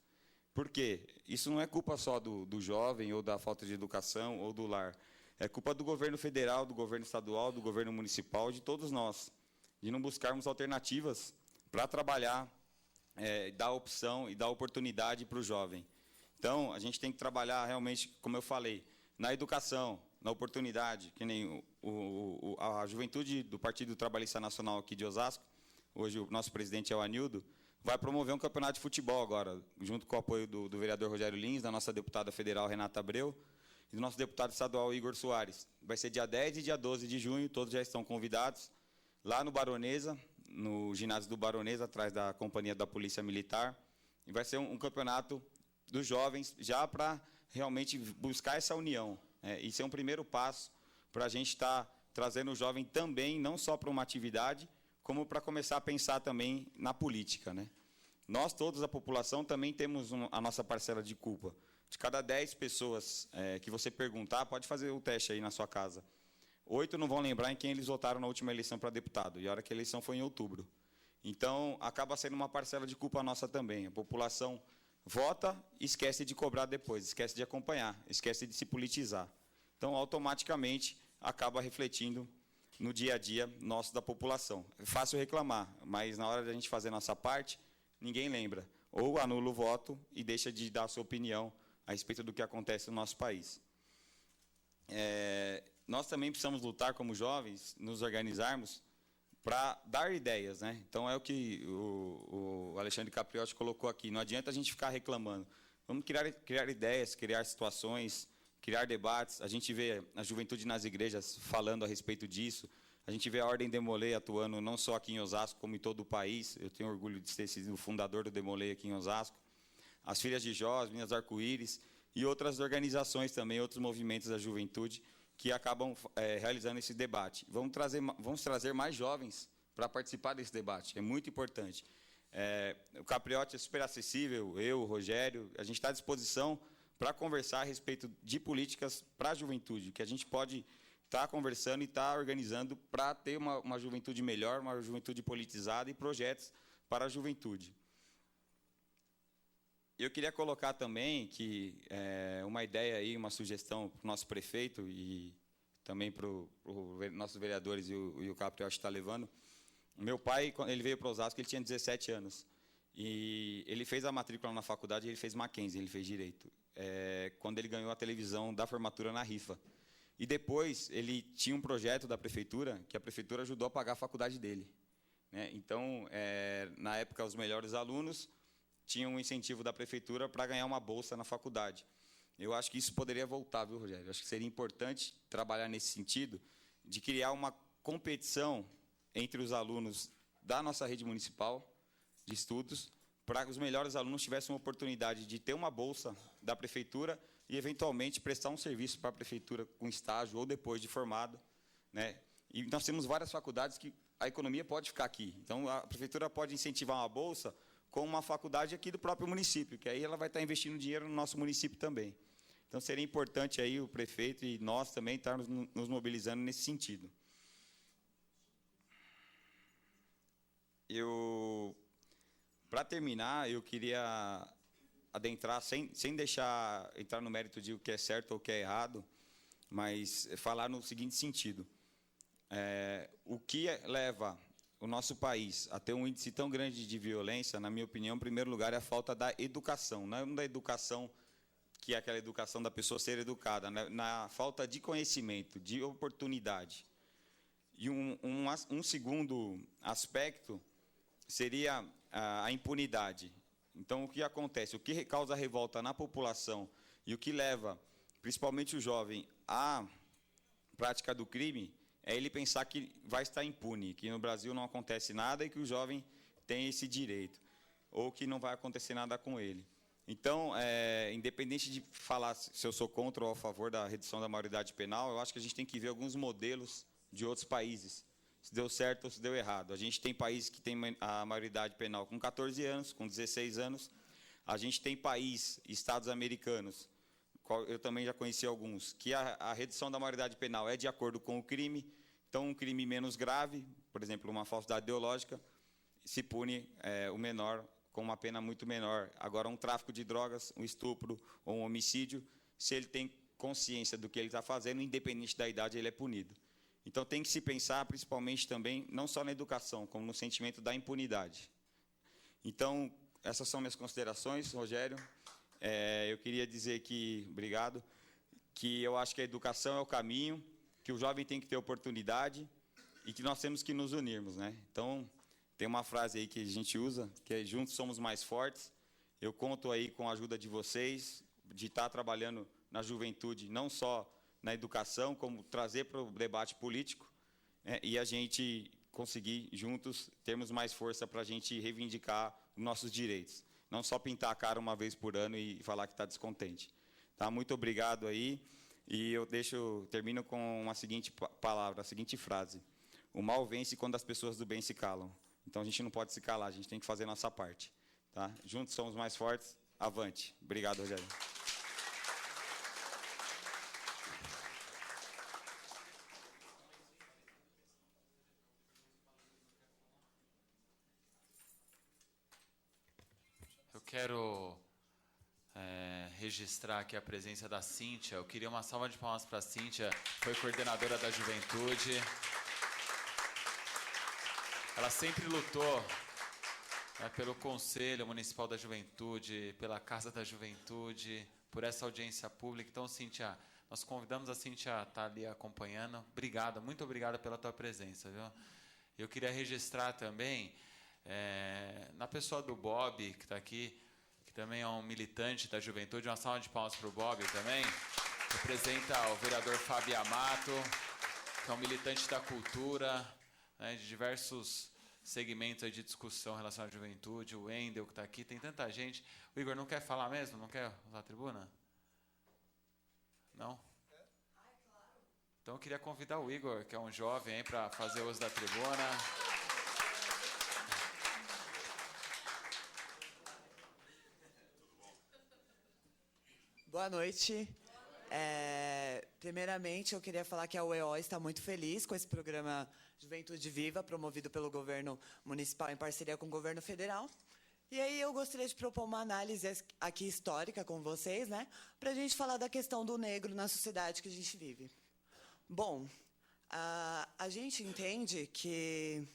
Por quê? Isso não é culpa só do jovem, ou da falta de educação, ou do lar. É culpa do governo federal, do governo estadual, do governo municipal, de todos nós, de não buscarmos alternativas para trabalhar, dar opção e dar oportunidade para o jovem. Então, a gente tem que trabalhar realmente, como eu falei, na educação, na oportunidade, que nem a juventude do Partido Trabalhista Nacional aqui de Osasco, hoje o nosso presidente é o Anildo, vai promover um campeonato de futebol agora, junto com o apoio do vereador Rogério Lins, da nossa deputada federal Renata Abreu, e do nosso deputado estadual Igor Soares. Vai ser dia 10 e dia 12 de junho, todos já estão convidados, lá no Baronesa, no ginásio do Baronesa, atrás da companhia da Polícia Militar, e vai ser um campeonato dos jovens, já para realmente buscar essa união. Isso é um primeiro passo para a gente estar trazendo o jovem também, não só para uma atividade, como para começar a pensar também na política, né? Nós, todos, a população, também temos a nossa parcela de culpa. De cada 10 pessoas que você perguntar, pode fazer o teste aí na sua casa. 8 não vão lembrar em quem eles votaram na última eleição para deputado, e a hora que a eleição foi em outubro. Então, acaba sendo uma parcela de culpa nossa também. A população vota e esquece de cobrar depois, esquece de acompanhar, esquece de se politizar. Então, automaticamente, acaba refletindo no dia a dia nosso da população. É fácil reclamar, mas na hora de a gente fazer a nossa parte, ninguém lembra. Ou anula o voto e deixa de dar a sua opinião a respeito do que acontece no nosso país. Nós também precisamos lutar como jovens, nos organizarmos para dar ideias, né? Então, é o que o Alexandre Capriotti colocou aqui. Não adianta a gente ficar reclamando. Vamos criar ideias, criar situações, criar debates. A gente vê a juventude nas igrejas falando a respeito disso. A gente vê a Ordem Demolei atuando não só aqui em Osasco, como em todo o país. Eu tenho orgulho de ter sido o fundador do Demolei aqui em Osasco. As Filhas de Jó, as Minas Arco-Íris e outras organizações também, outros movimentos da juventude que acabam realizando esse debate. Vamos trazer mais jovens para participar desse debate, é muito importante. O Capriotti é super acessível, eu, o Rogério, a gente está à disposição para conversar a respeito de políticas para a juventude, que a gente pode estar conversando e estar organizando para ter uma juventude melhor, uma juventude politizada e projetos para a juventude. Eu queria colocar também que uma ideia aí, uma sugestão para o nosso prefeito e também para os nossos vereadores e o Capriotti está levando. Meu pai, quando ele veio para Osasco, ele tinha 17 anos. E ele fez a matrícula na faculdade, ele fez Mackenzie, ele fez Direito. Quando ele ganhou a televisão da formatura na rifa. E depois, ele tinha um projeto da prefeitura, que a prefeitura ajudou a pagar a faculdade dele. Né? Então, na época, os melhores alunos tinham um incentivo da prefeitura para ganhar uma bolsa na faculdade. Eu acho que isso poderia voltar, viu, Rogério? Eu acho que seria importante trabalhar nesse sentido, de criar uma competição entre os alunos da nossa rede municipal de estudos, para que os melhores alunos tivessem uma oportunidade de ter uma bolsa da prefeitura e, eventualmente, prestar um serviço para a prefeitura com estágio ou depois de formado. Né? E nós temos várias faculdades que a economia pode ficar aqui. Então, a prefeitura pode incentivar uma bolsa com uma faculdade aqui do próprio município, que aí ela vai estar investindo dinheiro no nosso município também. Então, seria importante aí o prefeito e nós também estarmos nos mobilizando nesse sentido. Para terminar, eu queria adentrar, sem deixar entrar no mérito de o que é certo ou o que é errado, mas falar no seguinte sentido. O que leva o nosso país a ter um índice tão grande de violência, na minha opinião, em primeiro lugar, é a falta da educação. Não da educação, que é aquela educação da pessoa ser educada, né? Na falta de conhecimento, de oportunidade. E um segundo aspecto seria a impunidade. Então, o que acontece? O que causa revolta na população e o que leva, principalmente o jovem, à prática do crime, é ele pensar que vai estar impune, que no Brasil não acontece nada e que o jovem tem esse direito, ou que não vai acontecer nada com ele. Então, independente de falar se eu sou contra ou a favor da redução da maioridade penal, eu acho que a gente tem que ver alguns modelos de outros países, se deu certo ou se deu errado. A gente tem países que tem a maioridade penal com 14 anos, com 16 anos. A gente tem estados americanos, eu também já conheci alguns, que a redução da maioridade penal é de acordo com o crime. Então, um crime menos grave, por exemplo, uma falsidade ideológica, se pune o menor com uma pena muito menor. Agora, um tráfico de drogas, um estupro ou um homicídio, se ele tem consciência do que ele está fazendo, independente da idade, ele é punido. Então, tem que se pensar, principalmente também, não só na educação, como no sentimento da impunidade. Então, essas são minhas considerações, Rogério. Eu queria dizer que, obrigado, que eu acho que a educação é o caminho, que o jovem tem que ter oportunidade e que nós temos que nos unirmos, né? Então, tem uma frase aí que a gente usa, que é juntos somos mais fortes. Eu conto aí com a ajuda de vocês, de estar trabalhando na juventude, não só na educação, como trazer para o debate político, e a gente conseguir, juntos, termos mais força para a gente reivindicar os nossos direitos. Não só pintar a cara uma vez por ano e falar que está descontente. Tá? Muito obrigado aí. E eu termino com uma seguinte palavra, a seguinte frase. O mal vence quando as pessoas do bem se calam. Então, a gente não pode se calar, a gente tem que fazer a nossa parte. Tá? Juntos somos mais fortes. Avante. Obrigado, Rogério. Eu quero registrar aqui a presença da Cíntia. Eu queria uma salva de palmas para a Cíntia, foi coordenadora da Juventude. Ela sempre lutou pelo Conselho Municipal da Juventude, pela Casa da Juventude, por essa audiência pública. Então, Cíntia, nós convidamos a Cíntia a estar ali acompanhando. Obrigado, muito obrigada pela tua presença. Viu? Eu queria registrar também, na pessoa do Bob, que está aqui, que também é um militante da juventude, uma salva de palmas para o Bob também. Representa o vereador Fábio Amato, que é um militante da cultura, né, de diversos segmentos aí de discussão em relação à juventude. O Wendel, que está aqui, tem tanta gente. O Igor não quer falar mesmo? Não quer usar a tribuna? Não? Então eu queria convidar o Igor, que é um jovem, para fazer uso da tribuna. Boa noite. Primeiramente, eu queria falar que a UEO está muito feliz com esse programa Juventude Viva, promovido pelo governo municipal em parceria com o governo federal. E aí eu gostaria de propor uma análise aqui histórica com vocês, né, para a gente falar da questão do negro na sociedade que a gente vive. Bom, a gente entende que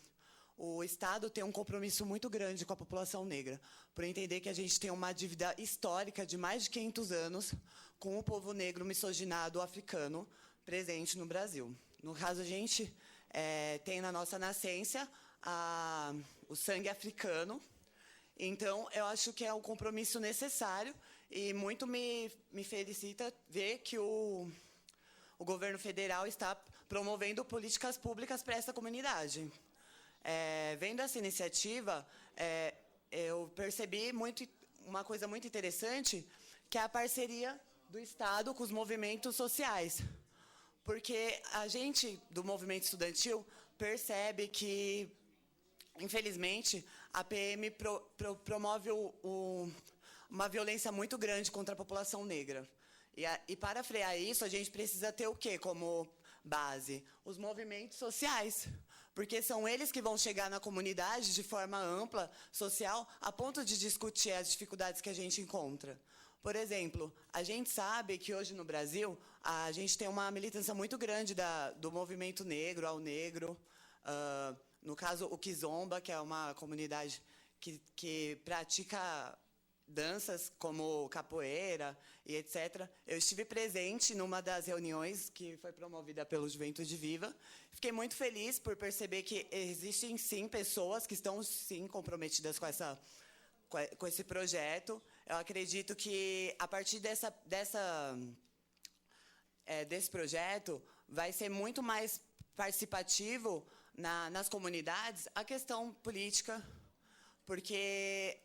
o Estado tem um compromisso muito grande com a população negra, por entender que a gente tem uma dívida histórica de mais de 500 anos com o povo negro miscigenado africano presente no Brasil. No caso, a gente tem na nossa nascença o sangue africano. Então, eu acho que é um compromisso necessário e muito me felicita ver que o governo federal está promovendo políticas públicas para essa comunidade. Vendo essa iniciativa, eu percebi uma coisa muito interessante, que é a parceria do Estado com os movimentos sociais. Porque a gente, do movimento estudantil, percebe que, infelizmente, a PM promove uma violência muito grande contra a população negra. E para frear isso, a gente precisa ter o quê como base? Os movimentos sociais. Porque são eles que vão chegar na comunidade de forma ampla, social, a ponto de discutir as dificuldades que a gente encontra. Por exemplo, a gente sabe que hoje no Brasil, a gente tem uma militância muito grande do movimento negro, ao negro. No caso, o Kizomba, que é uma comunidade que pratica danças como capoeira e etc. Eu estive presente numa das reuniões que foi promovida pelo Juventude Viva. Fiquei muito feliz por perceber que existem, sim, pessoas que estão, sim, comprometidas com esse projeto. Eu acredito que, a partir desse projeto, vai ser muito mais participativo nas comunidades a questão política, porque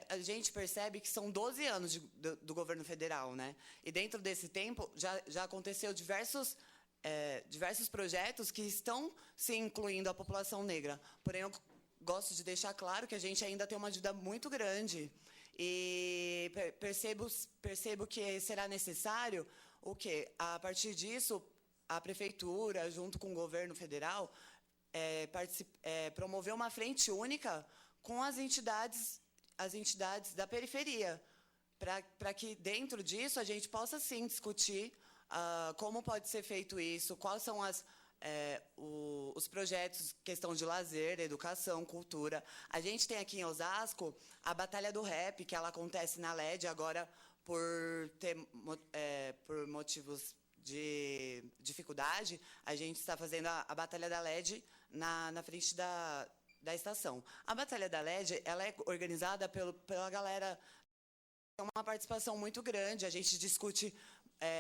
a gente percebe que são 12 anos do governo federal, né? E dentro desse tempo já aconteceu diversos projetos que estão se incluindo a população negra. Porém, eu gosto de deixar claro que a gente ainda tem uma dívida muito grande. E percebo que será necessário o quê? A partir disso, a prefeitura, junto com o governo federal, promover uma frente única com as entidades da periferia, para que, dentro disso, a gente possa, sim, discutir como pode ser feito isso, quais são os projetos, questão de lazer, educação, cultura. A gente tem aqui em Osasco a Batalha do Rap, que ela acontece na LED agora por motivos de dificuldade. A gente está fazendo a Batalha da LED na frente da estação. A Batalha da LED, ela é organizada pela galera, tem uma participação muito grande, a gente discute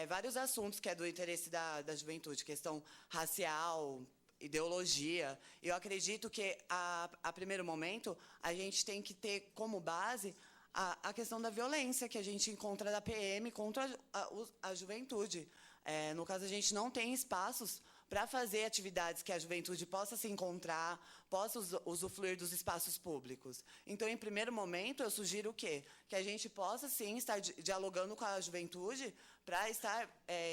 vários assuntos que é do interesse da juventude, questão racial, ideologia. Eu acredito que, a primeiro momento, a gente tem que ter como base a questão da violência que a gente encontra da PM contra a juventude. No caso, a gente não tem espaços para fazer atividades que a juventude possa se encontrar, possa usufruir dos espaços públicos. Então, em primeiro momento, eu sugiro o quê? Que a gente possa, sim, estar dialogando com a juventude para estar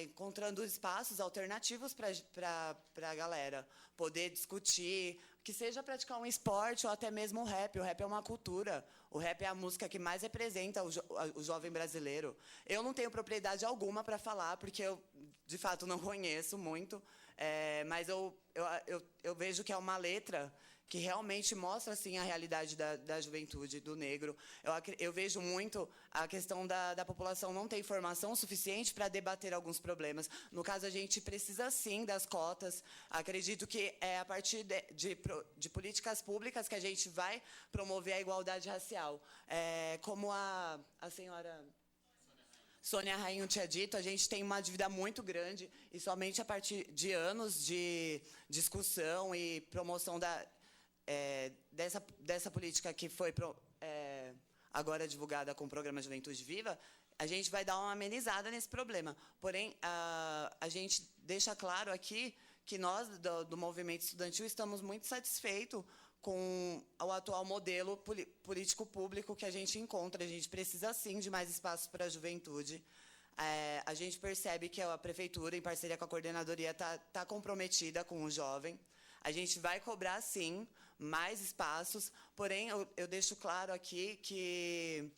encontrando espaços alternativos para a galera poder discutir, que seja praticar um esporte ou até mesmo o rap. O rap é uma cultura. O rap é a música que mais representa o jovem brasileiro. Eu não tenho propriedade alguma para falar, porque eu, de fato, não conheço muito, mas eu vejo que é uma letra que realmente mostra, assim, a realidade da juventude, do negro. Eu vejo muito a questão da população não ter informação suficiente para debater alguns problemas. No caso, a gente precisa, sim, das cotas. Acredito que é a partir de políticas públicas que a gente vai promover a igualdade racial. Como a senhora Sônia Rainho tinha dito, a gente tem uma dívida muito grande e somente a partir de anos de discussão e promoção dessa política que foi agora divulgada com o programa Juventude Viva, a gente vai dar uma amenizada nesse problema. Porém, a gente deixa claro aqui que nós, do movimento estudantil, estamos muito satisfeitos com o atual modelo político público que a gente encontra. A gente precisa, sim, de mais espaços para a juventude. A gente percebe que a prefeitura, em parceria com a coordenadoria, está comprometida com o jovem. A gente vai cobrar, sim, mais espaços, porém, eu deixo claro aqui que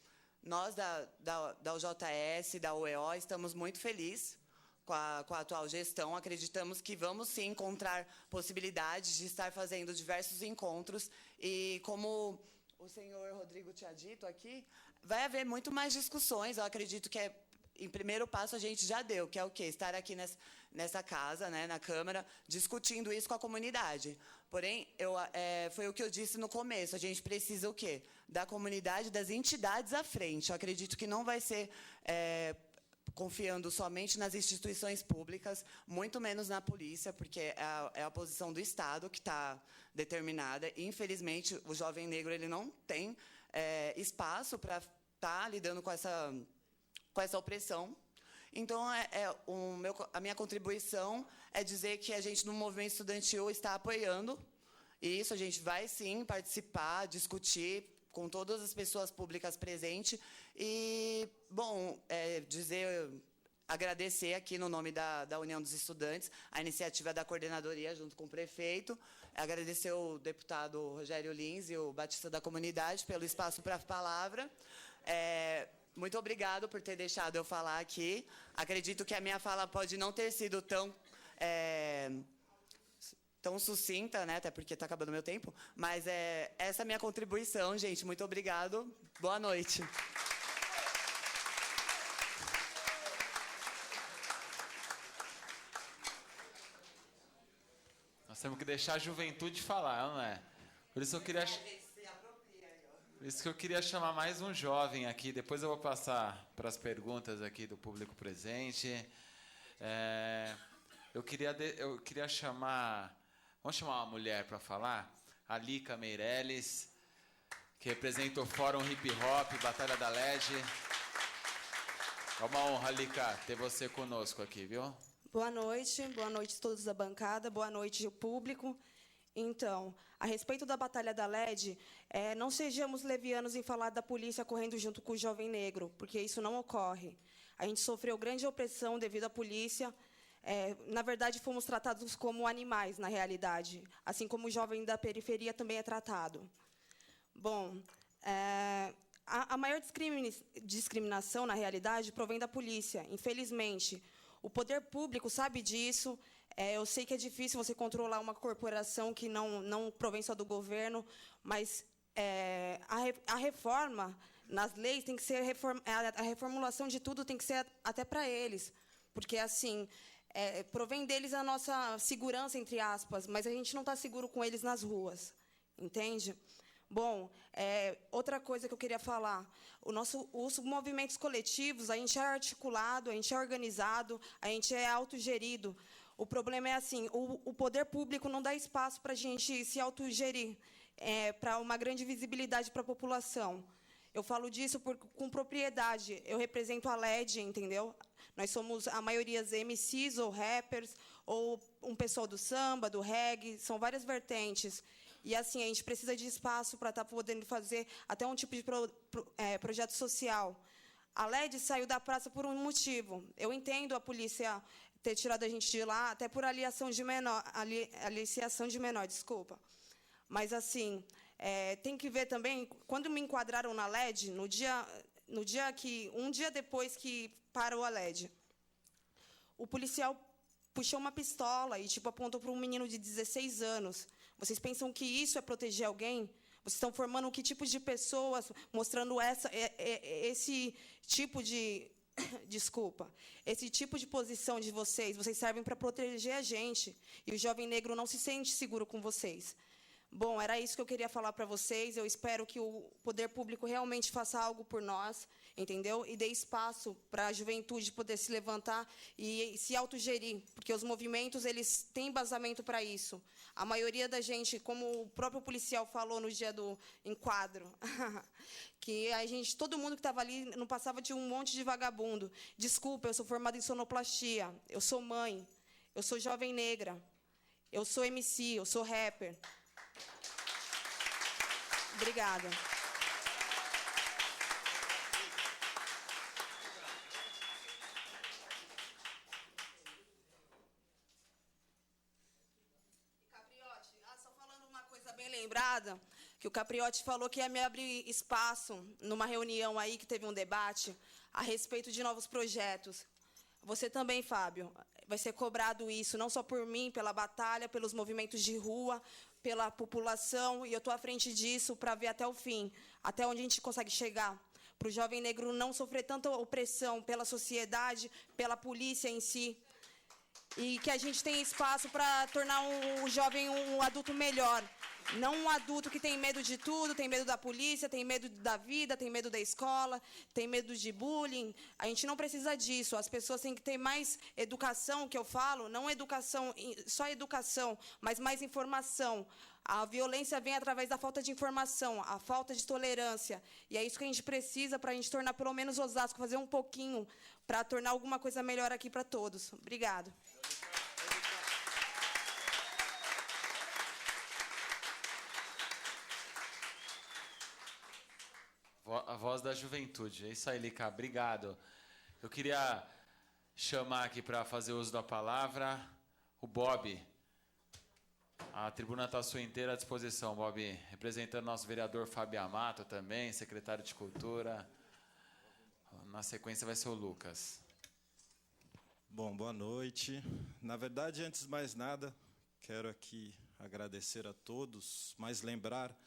nós, da UJS, da UEO, estamos muito felizes com a atual gestão. Acreditamos que vamos, sim, encontrar possibilidades de estar fazendo diversos encontros e, como o senhor Rodrigo tinha dito aqui, vai haver muito mais discussões. Eu acredito que em primeiro passo a gente já deu, que é o quê? Estar aqui nessa casa, né, na Câmara, discutindo isso com a comunidade. Porém, foi o que eu disse no começo, a gente precisa o quê? Da comunidade, das entidades à frente. Eu acredito que não vai ser confiando somente nas instituições públicas, muito menos na polícia, porque é a posição do Estado que está determinada. E, infelizmente, o jovem negro ele não tem espaço para estar lidando com essa opressão. Então, a minha contribuição é dizer que a gente, no movimento estudantil, está apoiando isso. A gente vai, sim, participar, discutir com todas as pessoas públicas presentes. E, bom, agradecer aqui, no nome da União dos Estudantes, a iniciativa da coordenadoria, junto com o prefeito. Agradecer o deputado Rogério Lins e o Batista da Comunidade pelo espaço para a palavra. Muito obrigado por ter deixado eu falar aqui. Acredito que a minha fala pode não ter sido tão sucinta, né? Até porque está acabando o meu tempo. Mas essa é a minha contribuição, gente. Muito obrigado. Boa noite. Nós temos que deixar a juventude falar, não é? Por isso eu queria... Por isso que eu queria chamar mais um jovem aqui. Depois eu vou passar para as perguntas aqui do público presente. Eu queria chamar... Vamos chamar uma mulher para falar? A Lica Meirelles, que representa o Fórum Hip Hop, Batalha da LED. É uma honra, Lica, ter você conosco aqui, viu? Boa noite a todos da bancada, boa noite ao público. Então, a respeito da Batalha da LED, não sejamos levianos em falar da polícia correndo junto com o jovem negro, porque isso não ocorre. A gente sofreu grande opressão devido à polícia. Na verdade, fomos tratados como animais, na realidade, assim como o jovem da periferia também é tratado. Bom, a maior discriminação, na realidade, provém da polícia, infelizmente. O poder público sabe disso. Eu sei que é difícil você controlar uma corporação que não provém só do governo, mas a reforma nas leis tem que ser a reformulação de tudo tem que ser até para eles, porque assim provém deles a nossa segurança, entre aspas, mas a gente não está seguro com eles nas ruas, entende? Bom, outra coisa que eu queria falar, os movimentos coletivos, a gente é articulado, a gente é organizado, a gente é autogerido. O problema é assim, o poder público não dá espaço para a gente se autogerir, para uma grande visibilidade para a população. Eu falo disso com propriedade. Eu represento a LED, entendeu? Nós somos, a maioria, MCs ou rappers, ou um pessoal do samba, do reggae, são várias vertentes. E, assim, a gente precisa de espaço para estar podendo fazer até um tipo de projeto social. A LED saiu da praça por um motivo. Eu entendo a polícia ter tirado a gente de lá, até por aliciação de menor, desculpa. Mas, assim, tem que ver também, quando me enquadraram na LED, um dia depois que parou a LED, o policial puxou uma pistola e apontou para um menino de 16 anos. Vocês pensam que isso é proteger alguém? Vocês estão formando que tipo de pessoas, mostrando esse tipo de... Desculpa. Esse tipo de posição de vocês servem para proteger a gente. E o jovem negro não se sente seguro com vocês. Bom, era isso que eu queria falar para vocês. Eu espero que o poder público realmente faça algo por nós, entendeu? E dê espaço para a juventude poder se levantar e se autogerir, porque os movimentos, eles têm embasamento para isso. A maioria da gente, como o próprio policial falou no dia do enquadro, que a gente, todo mundo que estava ali não passava de um monte de vagabundo. Desculpa, eu sou formada em sonoplastia, eu sou mãe, eu sou jovem negra, eu sou MC, eu sou rapper. Obrigada. Capriotti, só falando uma coisa bem lembrada, que o Capriotti falou que ia me abrir espaço numa reunião aí que teve um debate a respeito de novos projetos. Você também, Fábio, vai ser cobrado isso, não só por mim, pela batalha, pelos movimentos de rua, pela população, e eu estou à frente disso para ver até o fim, até onde a gente consegue chegar, para o jovem negro não sofrer tanta opressão pela sociedade, pela polícia em si, e que a gente tenha espaço para tornar o jovem um adulto melhor, não um adulto que tem medo de tudo, tem medo da polícia, tem medo da vida, tem medo da escola, tem medo de bullying. A gente não precisa disso. As pessoas têm que ter mais educação, que eu falo, não educação, só educação, mas mais informação. A violência vem através da falta de informação, a falta de tolerância. E é isso que a gente precisa para a gente tornar pelo menos Osasco, fazer um pouquinho para tornar alguma coisa melhor aqui para todos. Obrigada. A voz da juventude. É isso aí, Lica. Obrigado. Eu queria chamar aqui para fazer uso da palavra o Bob. A tribuna está à sua inteira disposição, Bob. Representando nosso vereador Fábio Amato também, secretário de Cultura. Na sequência vai ser o Lucas. Bom, boa noite. Na verdade, antes de mais nada, quero aqui agradecer a todos, mas lembrar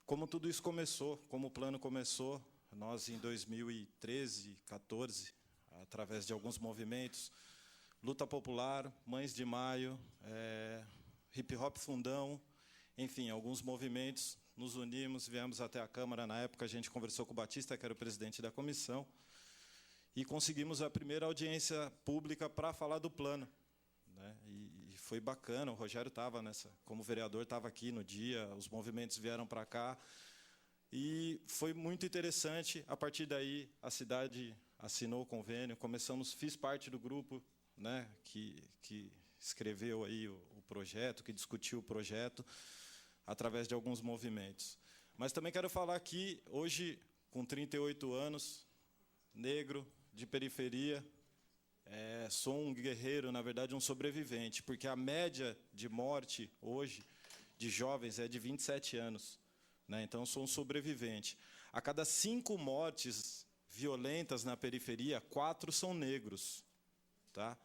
como tudo isso começou, como o plano começou. Nós, em 2013, 14, através de alguns movimentos, Luta Popular, Mães de Maio, Hip Hop Fundão, enfim, alguns movimentos, nos unimos, viemos até a Câmara. Na época, a gente conversou com o Batista, que era o presidente da comissão, e conseguimos a primeira audiência pública para falar do plano, né? E foi bacana. O Rogério estava nessa, como vereador, estava aqui no dia, os movimentos vieram para cá, e foi muito interessante. A partir daí, a cidade assinou o convênio, fiz parte do grupo, né, que escreveu aí o projeto, que discutiu o projeto, através de alguns movimentos. Mas também quero falar aqui, hoje, com 38 anos, negro, de periferia, sou um guerreiro, na verdade, um sobrevivente, porque a média de morte, hoje, de jovens, é de 27 anos. Né? Então, sou um sobrevivente. A cada 5 mortes violentas na periferia, 4 são negros. Tá?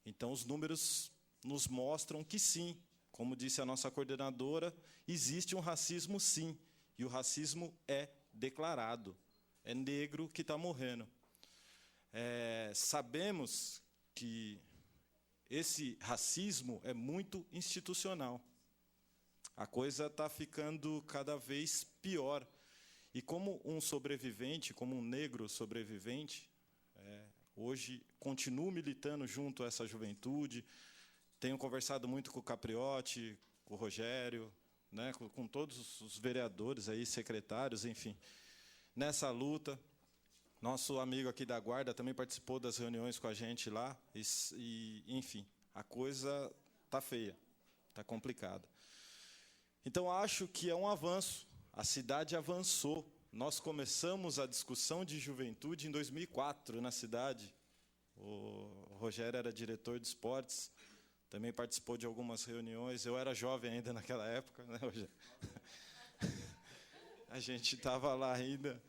Então, os números nos mostram que, sim, como disse a nossa coordenadora, existe um racismo, sim, e o racismo é declarado. É negro que está morrendo. Sabemos que esse racismo é muito institucional. A coisa está ficando cada vez pior. E como um sobrevivente, como um negro sobrevivente, hoje continuo militando junto a essa juventude, tenho conversado muito com o Capriotti, com o Rogério, né, com todos os vereadores, aí, secretários, enfim, nessa luta. Nosso amigo aqui da Guarda também participou das reuniões com a gente lá, e enfim, a coisa está feia, está complicada. Então, acho que é um avanço, a cidade avançou. Nós começamos a discussão de juventude em 2004 na cidade. O Rogério era diretor de esportes, também participou de algumas reuniões. Eu era jovem ainda naquela época, né, Rogério? A gente estava lá ainda.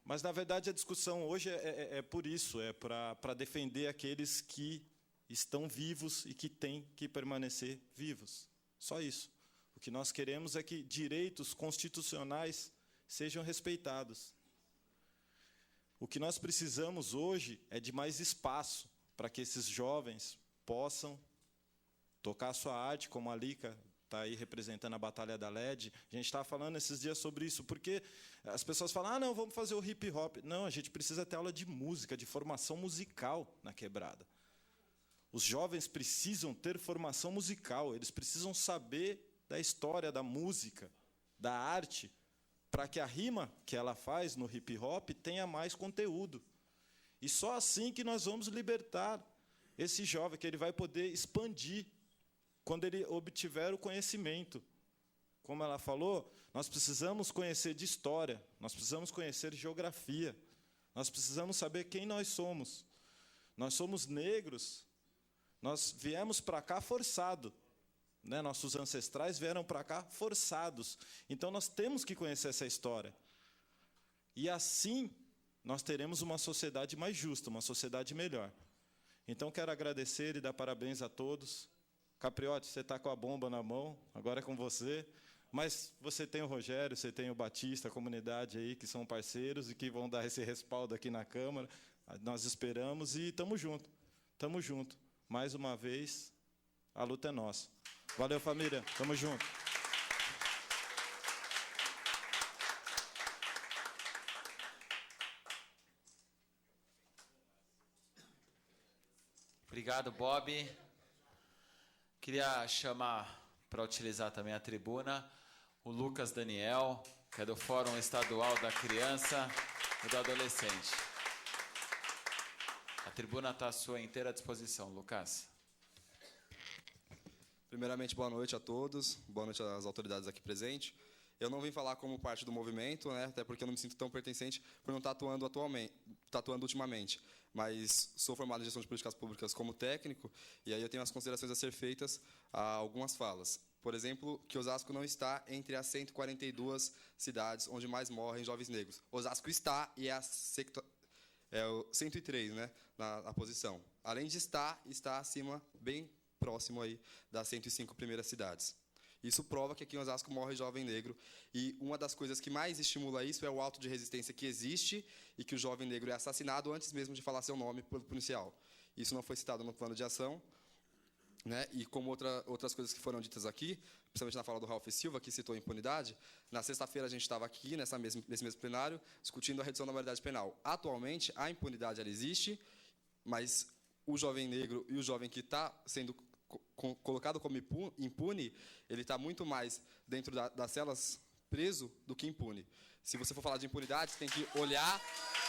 Mas, na verdade, a discussão hoje é por isso, é para defender aqueles que estão vivos e que têm que permanecer vivos. Só isso. O que nós queremos é que direitos constitucionais sejam respeitados. O que nós precisamos hoje é de mais espaço para que esses jovens possam tocar a sua arte, como a Lica está aí representando a Batalha da LED. A gente estava falando esses dias sobre isso, porque as pessoas falam, não, vamos fazer o hip-hop. Não, a gente precisa ter aula de música, de formação musical na quebrada. Os jovens precisam ter formação musical, eles precisam saber da história, da música, da arte, para que a rima que ela faz no hip-hop tenha mais conteúdo. E só assim que nós vamos libertar esse jovem, que ele vai poder expandir quando ele obtiver o conhecimento. Como ela falou, nós precisamos conhecer de história, nós precisamos conhecer de geografia, nós precisamos saber quem nós somos. Nós somos negros, nós viemos para cá forçado, né? Nossos ancestrais vieram para cá forçados. Então, nós temos que conhecer essa história. E assim, nós teremos uma sociedade mais justa, uma sociedade melhor. Então, quero agradecer e dar parabéns a todos. Capriotti, você está com a bomba na mão, agora é com você. Mas você tem o Rogério, você tem o Batista, a comunidade aí, que são parceiros e que vão dar esse respaldo aqui na Câmara. Nós esperamos e estamos juntos. Estamos juntos. Mais uma vez, a luta é nossa. Valeu, família. Tamo junto. Obrigado, Bob. Queria chamar para utilizar também a tribuna o Lucas Daniel, que é do Fórum Estadual da Criança e do Adolescente. A tribuna está à sua inteira disposição, Lucas. Primeiramente, boa noite a todos, boa noite às autoridades aqui presentes. Eu não vim falar como parte do movimento, né, até porque eu não me sinto tão pertencente por não estar atuando ultimamente. Mas sou formado em gestão de políticas públicas como técnico, e aí eu tenho as considerações a ser feitas a algumas falas. Por exemplo, que Osasco não está entre as 142 cidades onde mais morrem jovens negros. Osasco está e é o 103, né, na posição. Além de estar, está acima, bem próximo aí das 105 primeiras cidades. Isso prova que aqui em Osasco morre jovem negro, e uma das coisas que mais estimula isso é o auto de resistência que existe e que o jovem negro é assassinado antes mesmo de falar seu nome pelo policial. Isso não foi citado no plano de ação, né? E como outras coisas que foram ditas aqui, principalmente na fala do Ralph Silva, que citou a impunidade, na sexta-feira a gente estava aqui, nesse mesmo plenário, discutindo a redução da maioridade penal. Atualmente, a impunidade ela existe, mas o jovem negro e o jovem que está sendo colocado como impune, ele está muito mais dentro das celas preso do que impune. Se você for falar de impunidade, você tem que olhar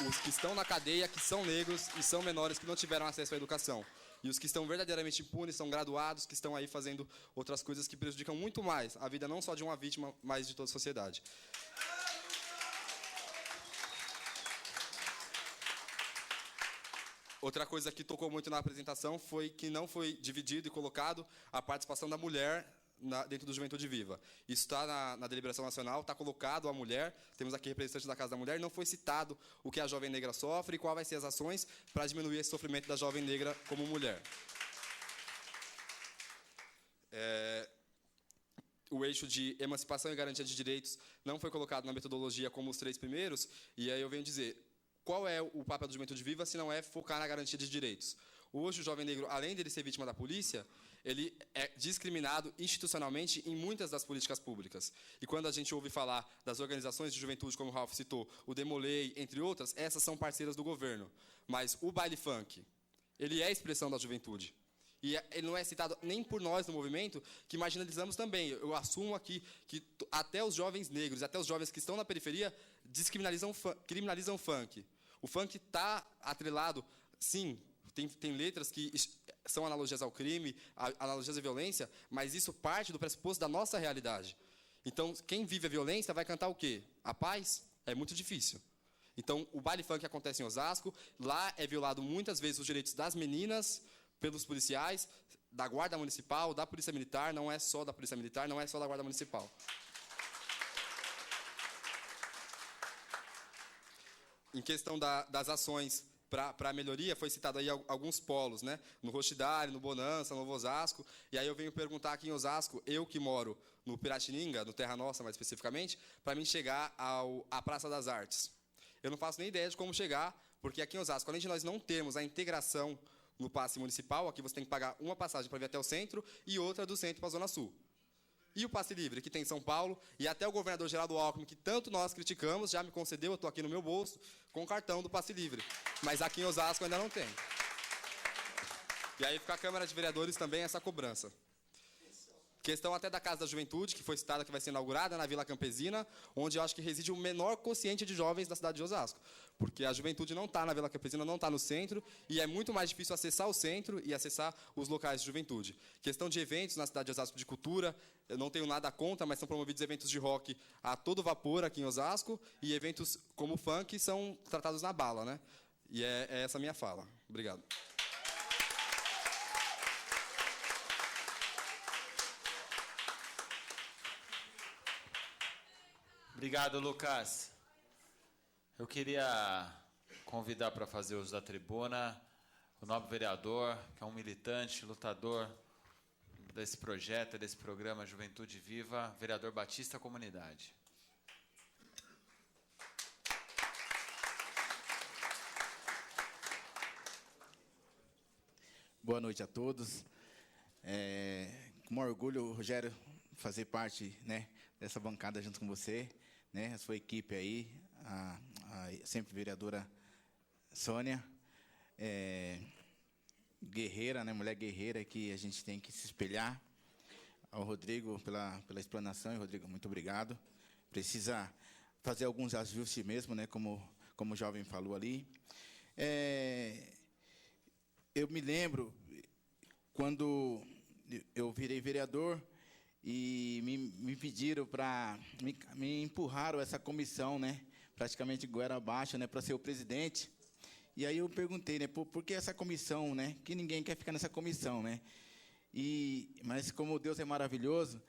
os que estão na cadeia, que são negros e são menores, que não tiveram acesso à educação. E os que estão verdadeiramente impunes são graduados, que estão aí fazendo outras coisas que prejudicam muito mais a vida não só de uma vítima, mas de toda a sociedade. Outra coisa que tocou muito na apresentação foi que não foi dividido e colocado a participação da mulher dentro do Juventude Viva. Isso está na deliberação nacional, está colocado a mulher, temos aqui representantes da Casa da Mulher, não foi citado o que a jovem negra sofre e quais vão ser as ações para diminuir esse sofrimento da jovem negra como mulher. O eixo de emancipação e garantia de direitos não foi colocado na metodologia como os 3 primeiros, e aí eu venho dizer, qual é o papel do Juventude Viva se não é focar na garantia de direitos? Hoje, o jovem negro, além de ele ser vítima da polícia, ele é discriminado institucionalmente em muitas das políticas públicas. E quando a gente ouve falar das organizações de juventude, como o Ralph citou, o Demolei, entre outras, essas são parceiras do governo. Mas o baile funk, ele é a expressão da juventude. E ele não é citado nem por nós no movimento, que marginalizamos também. Eu assumo aqui que até os jovens negros, até os jovens que estão na periferia, criminalizam o funk. O funk está atrelado, sim, tem letras que são analogias ao crime, analogias à violência, mas isso parte do pressuposto da nossa realidade. Então, quem vive a violência vai cantar o quê? A paz? É muito difícil. Então, o baile funk acontece em Osasco, lá é violado muitas vezes os direitos das meninas pelos policiais, da Guarda Municipal, da Polícia Militar, não é só da Polícia Militar, não é só da Guarda Municipal. Em questão das ações para a melhoria, foi citado aí alguns polos, né? No Roxidale, no Bonança, no Novo Osasco. E aí eu venho perguntar aqui em Osasco, eu que moro no Piratininga, no Terra Nossa mais especificamente, para mim chegar à Praça das Artes. Eu não faço nem ideia de como chegar, porque aqui em Osasco, além de nós não termos a integração no passe municipal, aqui você tem que pagar uma passagem para vir até o centro e outra do centro para a Zona Sul. E o passe livre, que tem em São Paulo, e até o governador Geraldo Alckmin, que tanto nós criticamos, já me concedeu, eu estou aqui no meu bolso, com o cartão do passe livre. Mas aqui em Osasco ainda não tem. E aí fica a Câmara de Vereadores também essa cobrança. Questão até da Casa da Juventude, que foi citada, que vai ser inaugurada na Vila Campesina, onde eu acho que reside o menor quociente de jovens da cidade de Osasco. Porque a juventude não está na Vila Campesina, não está no centro, e é muito mais difícil acessar o centro e acessar os locais de juventude. Questão de eventos na cidade de Osasco de cultura, eu não tenho nada contra, mas são promovidos eventos de rock a todo vapor aqui em Osasco, e eventos como funk são tratados na bala, né? E é essa a minha fala. Obrigado. Obrigado, Lucas. Eu queria convidar para fazer uso da tribuna o nobre vereador, que é um militante, lutador desse projeto, desse programa Juventude Viva, vereador Batista Comunidade. Boa noite a todos. Com orgulho, Rogério, fazer parte, né, dessa bancada junto com você, né, a sua equipe aí, a sempre vereadora Sônia, guerreira, né, mulher guerreira que a gente tem que se espelhar. Ao Rodrigo pela explanação, e Rodrigo, muito obrigado. Precisa fazer alguns ajustes mesmo, né, como o jovem falou ali. Eu me lembro quando eu virei vereador e me pediram para me empurraram essa comissão, né, praticamente goela abaixo, né, para ser o presidente. E aí eu perguntei, né, por que essa comissão, né, que ninguém quer ficar nessa comissão, né? Mas como Deus é maravilhoso,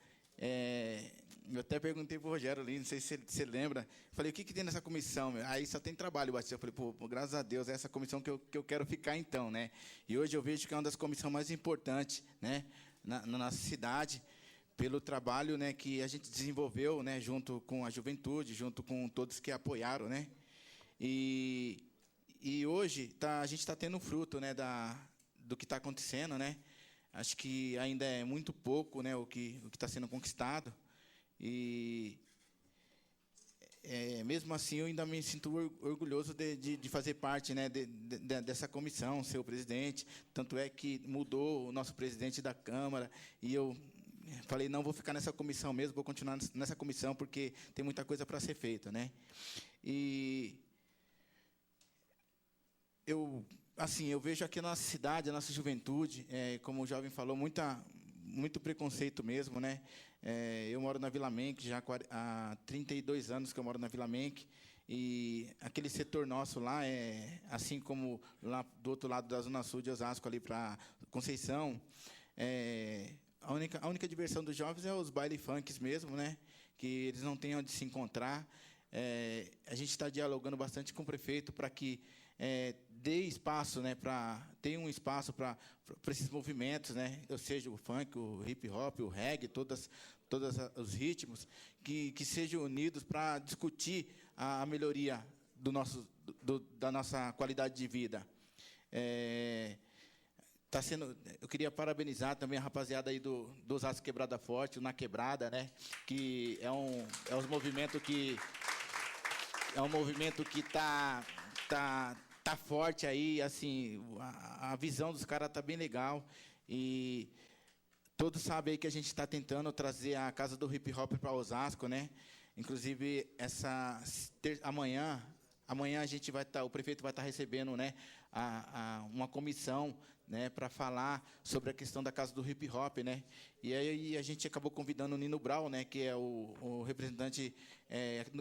eu até perguntei para o Rogério ali, não sei se você lembra, falei, o que tem nessa comissão? Aí só tem trabalho, Batista. Eu falei, graças a Deus, é essa comissão que eu quero ficar então, né? E hoje eu vejo que é uma das comissões mais importantes, né, na nossa cidade, pelo trabalho, né, que a gente desenvolveu, né, junto com a juventude, junto com todos que apoiaram, né? E hoje a gente está tendo fruto, né, do que está acontecendo, né? Acho que ainda é muito pouco, né, o que está sendo conquistado. E mesmo assim eu ainda me sinto orgulhoso de fazer parte, né, dessa comissão, ser o presidente. Tanto é que mudou o nosso presidente da Câmara e eu falei, não vou ficar nessa comissão mesmo, vou continuar nessa comissão porque tem muita coisa para ser feita, né? E eu vejo aqui na nossa cidade, a nossa juventude, como o jovem falou, muito preconceito mesmo, né? Eu moro na Vila Menck, já há 32 anos que eu moro na Vila Menck, e aquele setor nosso lá, assim como lá do outro lado da Zona Sul de Osasco, ali para Conceição, a única diversão dos jovens é os baile funks mesmo, né? Que eles não têm onde se encontrar. A gente está dialogando bastante com o prefeito para que dê espaço, né, ter um espaço para esses movimentos, né, ou seja, o funk, o hip hop, o reggae, todos os ritmos que sejam unidos para discutir a melhoria da nossa qualidade de vida. Eu queria parabenizar também a rapaziada aí do Osasco Quebrada Forte, o Na Quebrada, né, que é um movimento que tá forte aí, assim, a visão dos caras tá bem legal e todos sabem aí que a gente está tentando trazer a Casa do Hip Hop para Osasco, né? Inclusive amanhã a gente o prefeito vai estar recebendo, né, uma comissão, né, para falar sobre a questão da Casa do Hip Hop, né? E aí a gente acabou convidando o Nino Brau, né, que é o representante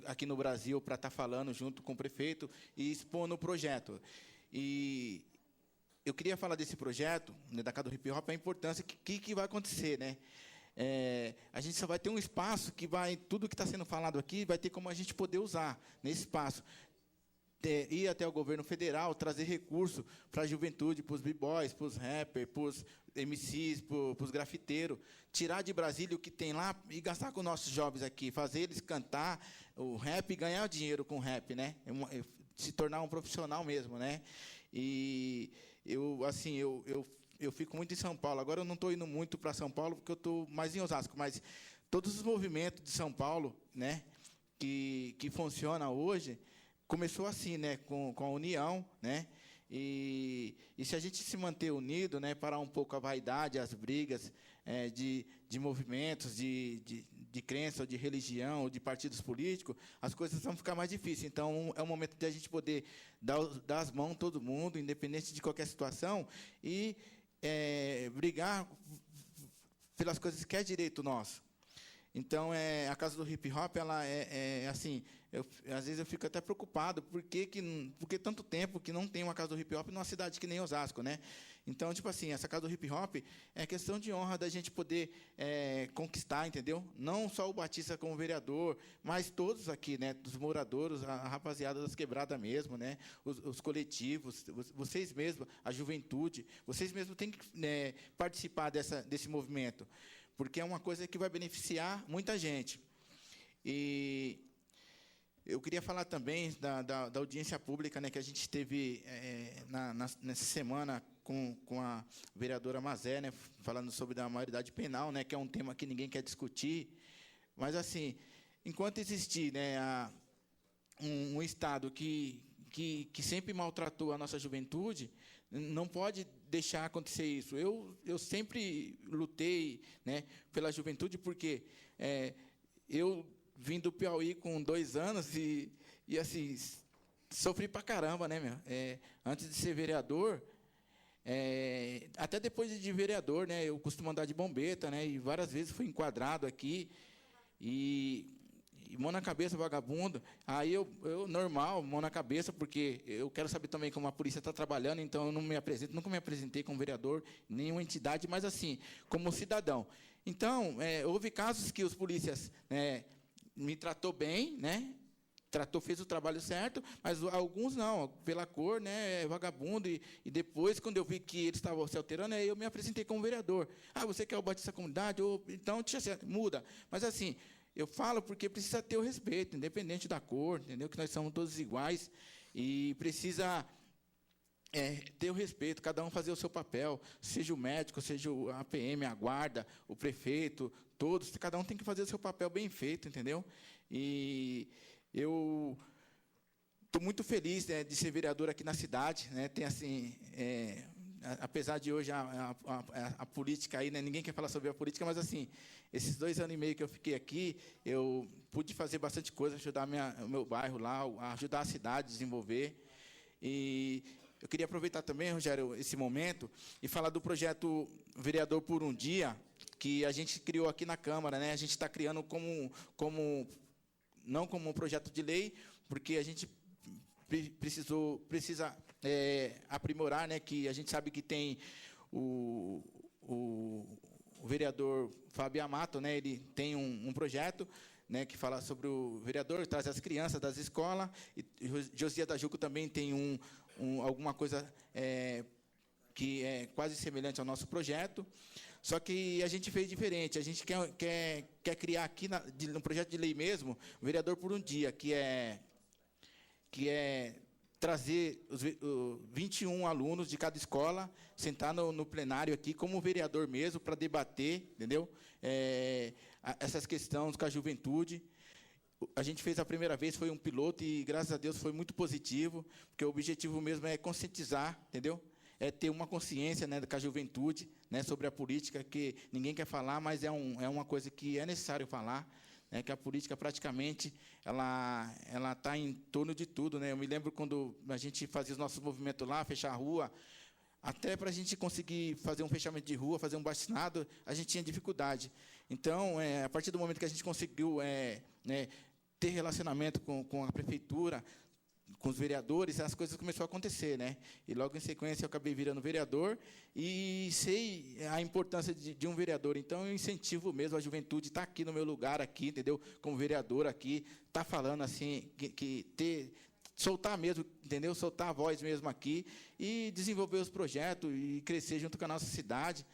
aqui no Brasil, para estar falando junto com o prefeito e expondo o projeto. E eu queria falar desse projeto, né, da Casa do Hip Hop, a importância que vai acontecer, né? A gente só vai ter um espaço que tudo que está sendo falado aqui vai ter como a gente poder usar nesse espaço. Ir até o governo federal, trazer recurso para a juventude, para os b-boys, para os rappers, para os MCs, para os grafiteiros, tirar de Brasília o que tem lá e gastar com nossos jovens aqui, fazer eles cantar o rap e ganhar dinheiro com o rap, né? Se tornar um profissional mesmo, né? E eu fico muito em São Paulo. Agora eu não estou indo muito para São Paulo porque eu estou mais em Osasco, mas todos os movimentos de São Paulo, né, que funciona hoje, começou assim, né, com a união, né, e se a gente se manter unido, né, parar um pouco a vaidade, as brigas de movimentos, de crença, ou de religião, ou de partidos políticos, as coisas vão ficar mais difíceis. Então, é o momento de a gente poder dar as mãos a todo mundo, independente de qualquer situação, e brigar pelas coisas que é direito nosso. Então, a Casa do Hip Hop, ela assim, às vezes eu fico até preocupado, porque tanto tempo que não tem uma Casa do Hip Hop numa cidade que nem Osasco, né? Então, tipo assim, essa Casa do Hip Hop é questão de honra da gente poder conquistar, entendeu? Não só o Batista como vereador, mas todos aqui, né? Dos moradores, a rapaziada das quebradas mesmo, né? Os coletivos, vocês mesmos, a juventude, vocês mesmos têm que participar desse movimento, porque é uma coisa que vai beneficiar muita gente. E eu queria falar também da audiência pública, né, que a gente teve nessa semana com a vereadora Mazé, né, falando sobre a maioridade penal, né, que é um tema que ninguém quer discutir. Mas, assim, enquanto existir, né, um Estado que sempre maltratou a nossa juventude, não pode deixar acontecer isso. Eu sempre lutei, né, pela juventude, porque eu vim do Piauí com 2 anos e assim, sofri pra caramba, né, meu? Antes de ser vereador, até depois de vereador, né, eu costumo andar de bombeta, né, e várias vezes fui enquadrado aqui, e mão na cabeça, vagabundo. Aí eu normal, mão na cabeça, porque eu quero saber também como a polícia está trabalhando, então eu não me apresento, nunca me apresentei como vereador, nenhuma entidade, mas assim, como cidadão. Então, houve casos que os polícias me tratou bem, né? Fez o trabalho certo, mas alguns não, pela cor, né, vagabundo, e depois, quando eu vi que eles estavam se alterando, eu me apresentei como vereador. Ah, você quer o Batista Comunidade? Então, muda. Mas, assim, eu falo porque precisa ter o respeito, independente da cor, entendeu? Que nós somos todos iguais, e precisa ter o respeito, cada um fazer o seu papel, seja o médico, seja a PM, a guarda, o prefeito, todos, cada um tem que fazer o seu papel bem feito, entendeu? E eu estou muito feliz, né, de ser vereador aqui na cidade, né? Tem assim, apesar de hoje a política aí, né, ninguém quer falar sobre a política, mas assim, esses 2 anos e meio que eu fiquei aqui, eu pude fazer bastante coisa, ajudar o meu bairro lá, ajudar a cidade a desenvolver. E eu queria aproveitar também, Rogério, esse momento e falar do projeto Vereador por um Dia, que a gente criou aqui na Câmara, né? A gente está criando não como um projeto de lei, porque a gente precisa aprimorar, né? Que a gente sabe que tem o vereador Fábio Amato, né? Ele tem um projeto, né, que fala sobre o vereador, traz as crianças das escolas, e Josias da Juco também tem alguma coisa que é quase semelhante ao nosso projeto, só que a gente fez diferente. A gente quer criar aqui, no projeto de lei mesmo, o vereador por um dia, que é trazer os 21 alunos de cada escola, sentar no plenário aqui, como vereador mesmo, para debater, entendeu? Essas questões com a juventude. A gente fez a primeira vez, foi um piloto, e, graças a Deus, foi muito positivo, porque o objetivo mesmo é conscientizar, entendeu? É ter uma consciência, né, com a juventude, né, sobre a política, que ninguém quer falar, mas é uma coisa que é necessário falar, né, que a política, praticamente, ela está em torno de tudo, né? Eu me lembro quando a gente fazia os nossos movimentos lá, fechar a rua, até para a gente conseguir fazer um fechamento de rua, fazer um bacinado, a gente tinha dificuldade. Então, a partir do momento que a gente conseguiu ter relacionamento com a prefeitura, com os vereadores, as coisas começaram a acontecer, né? E logo em sequência eu acabei virando vereador e sei a importância de um vereador. Então eu incentivo mesmo a juventude estar aqui no meu lugar aqui, entendeu? Como vereador aqui, tá falando assim, soltar mesmo, entendeu? Soltar a voz mesmo aqui e desenvolver os projetos e crescer junto com a nossa cidade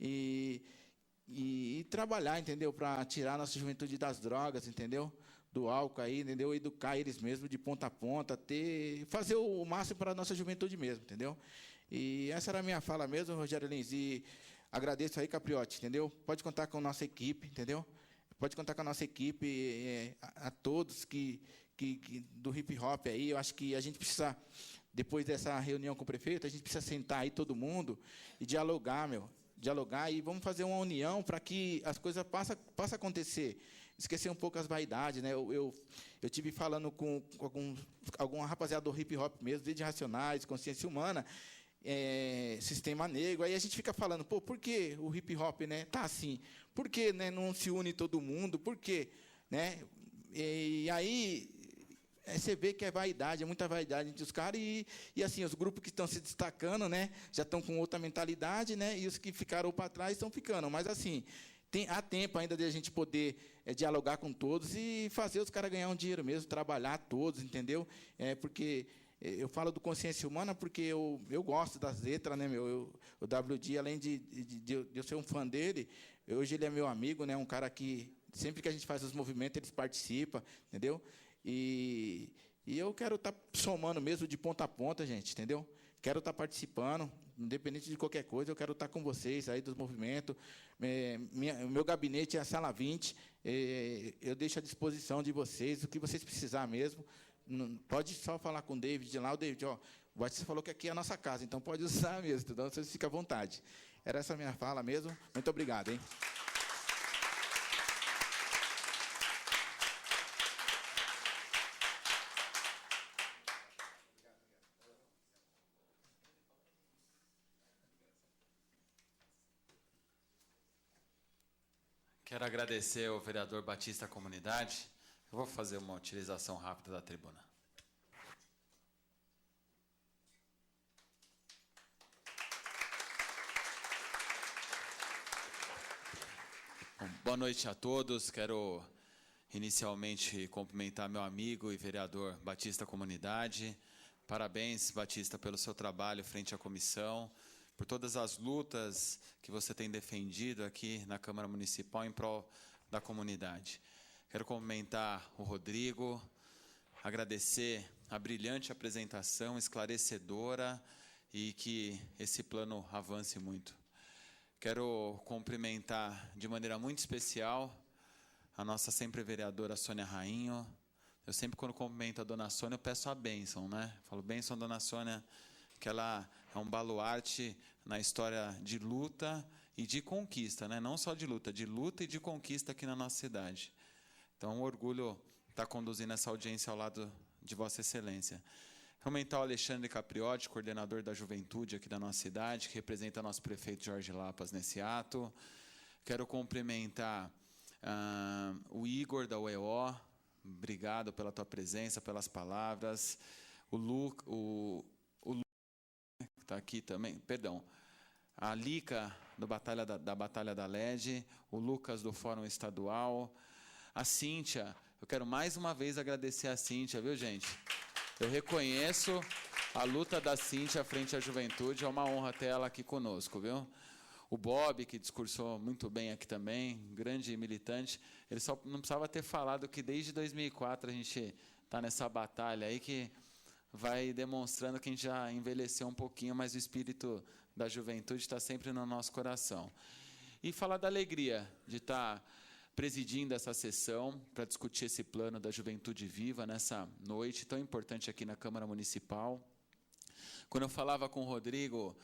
e trabalhar, entendeu? Para tirar a nossa juventude das drogas, entendeu? Do álcool aí, entendeu? Educar eles mesmo de ponta a ponta, fazer o máximo para a nossa juventude mesmo, entendeu? E essa era a minha fala mesmo, Rogério Lins, e agradeço aí, Capriotti, entendeu? Pode contar com a nossa equipe, entendeu? pode contar com a nossa equipe, a todos que do hip hop aí. Eu acho que a gente precisa, depois dessa reunião com o prefeito, a gente precisa sentar aí todo mundo e dialogar, dialogar, e vamos fazer uma união para que as coisas possam acontecer. Esquecer um pouco as vaidades, né? Eu tive falando com alguma rapaziada do hip hop mesmo, desde Racionais, Consciência Humana, Sistema Negro. Aí a gente fica falando, pô, por que o hip hop, né, tá assim? Por que, né, não se une todo mundo? Por quê, né? E aí você vê que é vaidade, é muita vaidade entre os caras, e assim, os grupos que estão se destacando, né, já estão com outra mentalidade, né, e os que ficaram para trás estão ficando. Mas, assim, há tempo ainda de a gente poder dialogar com todos e fazer os caras ganhar um dinheiro mesmo, trabalhar todos, entendeu? Porque eu falo do Consciência Humana porque eu gosto das letras, né, o WD, além de eu ser um fã dele, hoje ele é meu amigo, né, um cara que, sempre que a gente faz os movimentos, eles participam, entendeu? E eu quero estar somando mesmo de ponta a ponta, gente, entendeu? Quero estar participando, independente de qualquer coisa, eu quero estar com vocês aí dos movimentos. Meu gabinete é a sala 20, eu deixo à disposição de vocês, o que vocês precisarem mesmo. Pode só falar com o David lá, o David, ó, o Batista falou que aqui é a nossa casa, então pode usar mesmo, então vocês ficam à vontade. Era essa a minha fala mesmo. Muito obrigado, hein? Quero agradecer ao vereador Batista à comunidade. Eu vou fazer uma utilização rápida da tribuna. Bom, boa noite a todos. Quero inicialmente cumprimentar meu amigo e vereador Batista à comunidade. Parabéns, Batista, pelo seu trabalho frente à comissão, por todas as lutas que você tem defendido aqui na Câmara Municipal em prol da comunidade. Quero cumprimentar o Rodrigo, agradecer a brilhante apresentação, esclarecedora, e que esse plano avance muito. Quero cumprimentar de maneira muito especial a nossa sempre vereadora Sônia Rainho. Eu sempre, quando cumprimento a dona Sônia, eu peço a bênção, né? Falo, bênção, dona Sônia, que ela é um baluarte na história de luta e de conquista, né? Não só de luta e de conquista aqui na nossa cidade. Então, é um orgulho estar conduzindo essa audiência ao lado de Vossa Excelência. Cumprimentar o Alexandre Capriotti, coordenador da juventude aqui da nossa cidade, que representa nosso prefeito Jorge Lapas nesse ato. Quero cumprimentar o Igor da UEO. Obrigado pela tua presença, pelas palavras. O Lu, que está aqui também, perdão. A Lica da Batalha da LED, o Lucas do Fórum Estadual, a Cíntia. Eu quero mais uma vez agradecer a Cíntia, viu, gente? Eu reconheço a luta da Cíntia frente à juventude, é uma honra ter ela aqui conosco, viu? O Bob, que discursou muito bem aqui também, grande militante, ele só não precisava ter falado que desde 2004 a gente está nessa batalha aí, que vai demonstrando que a gente já envelheceu um pouquinho, mas o espírito da juventude está sempre no nosso coração. E falar da alegria de estar presidindo essa sessão para discutir esse plano da Juventude Viva nessa noite tão importante aqui na Câmara Municipal. Quando eu falava com o Rodrigo,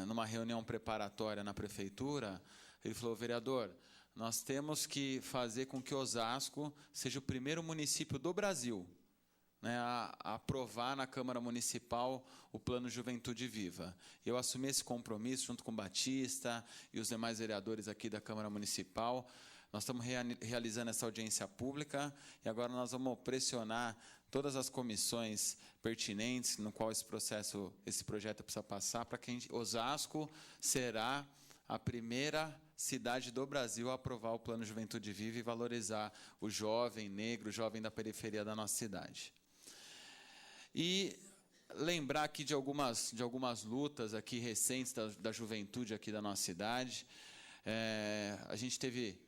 numa reunião preparatória na Prefeitura, ele falou, vereador, nós temos que fazer com que Osasco seja o primeiro município do Brasil, né, a aprovar na Câmara Municipal o Plano Juventude Viva. Eu assumi esse compromisso junto com o Batista e os demais vereadores aqui da Câmara Municipal. Nós estamos realizando essa audiência pública e agora nós vamos pressionar todas as comissões pertinentes no qual esse projeto precisa passar, para que Osasco será a primeira cidade do Brasil a aprovar o Plano Juventude Viva e valorizar o jovem negro, o jovem da periferia da nossa cidade. E lembrar aqui de algumas lutas aqui recentes da juventude aqui da nossa cidade. A gente teve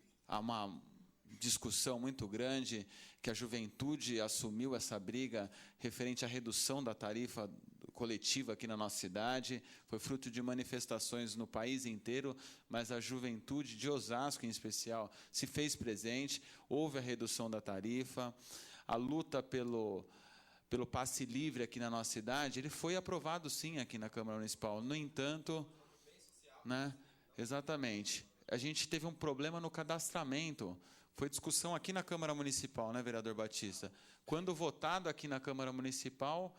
discussão muito grande, que a juventude assumiu essa briga referente à redução da tarifa coletiva aqui na nossa cidade. Foi fruto de manifestações no país inteiro, mas a juventude de Osasco, em especial, se fez presente. Houve a redução da tarifa. A luta pelo passe livre aqui na nossa cidade, ele foi aprovado, sim, aqui na Câmara Municipal. No entanto, né, exatamente, a gente teve um problema no cadastramento. Foi discussão aqui na Câmara Municipal, né, vereador Batista? Quando votado aqui na Câmara Municipal,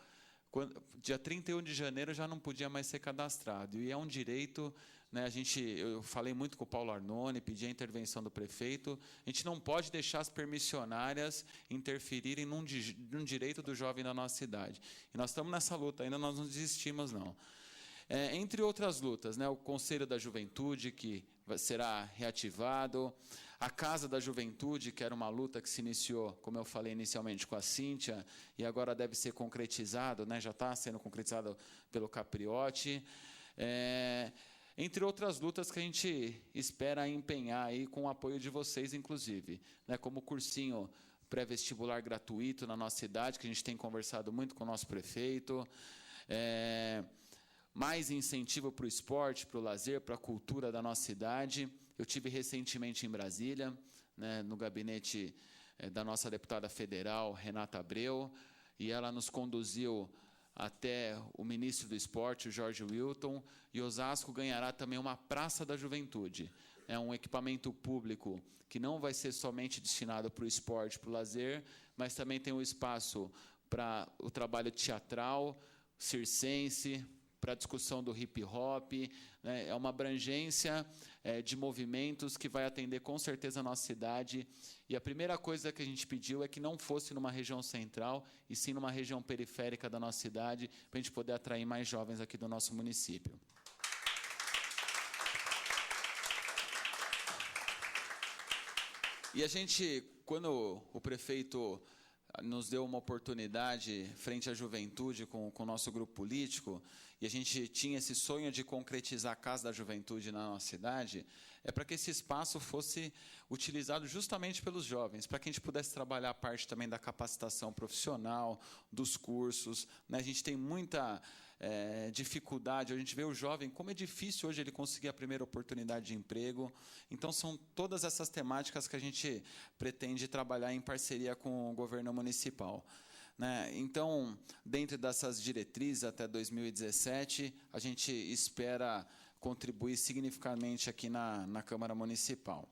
dia 31 de janeiro já não podia mais ser cadastrado. E é um direito, né, eu falei muito com o Paulo Arnone, pedi a intervenção do prefeito. A gente não pode deixar as permissionárias interferirem num direito do jovem da nossa cidade. E nós estamos nessa luta, ainda nós não desistimos, não. Entre outras lutas, né, o Conselho da Juventude, que será reativado, a Casa da Juventude, que era uma luta que se iniciou, como eu falei inicialmente, com a Cíntia, e agora deve ser concretizado, né, já está sendo concretizado pelo Capriotti, entre outras lutas que a gente espera empenhar aí com o apoio de vocês, inclusive, né, como o cursinho pré-vestibular gratuito na nossa cidade, que a gente tem conversado muito com o nosso prefeito, mais incentivo para o esporte, para o lazer, para a cultura da nossa cidade. Eu tive recentemente em Brasília, né, no gabinete da nossa deputada federal, Renata Abreu, e ela nos conduziu até o ministro do esporte, o Jorge Wilton, e Osasco ganhará também uma Praça da Juventude. É um equipamento público que não vai ser somente destinado para o esporte, para o lazer, mas também tem um espaço para o trabalho teatral, circense, para a discussão do hip-hop, né? É uma abrangência de movimentos que vai atender com certeza a nossa cidade. E a primeira coisa que a gente pediu é que não fosse numa região central, e sim numa região periférica da nossa cidade, para a gente poder atrair mais jovens aqui do nosso município. E a gente, quando o prefeito nos deu uma oportunidade frente à juventude com o nosso grupo político, e a gente tinha esse sonho de concretizar a Casa da Juventude na nossa cidade, é para que esse espaço fosse utilizado justamente pelos jovens, para que a gente pudesse trabalhar a parte também da capacitação profissional, dos cursos, né? A gente tem muita dificuldade, a gente vê o jovem, como é difícil hoje ele conseguir a primeira oportunidade de emprego. Então, são todas essas temáticas que a gente pretende trabalhar em parceria com o governo municipal, né? Então, dentro dessas diretrizes até 2017, a gente espera contribuir significativamente aqui na Câmara Municipal.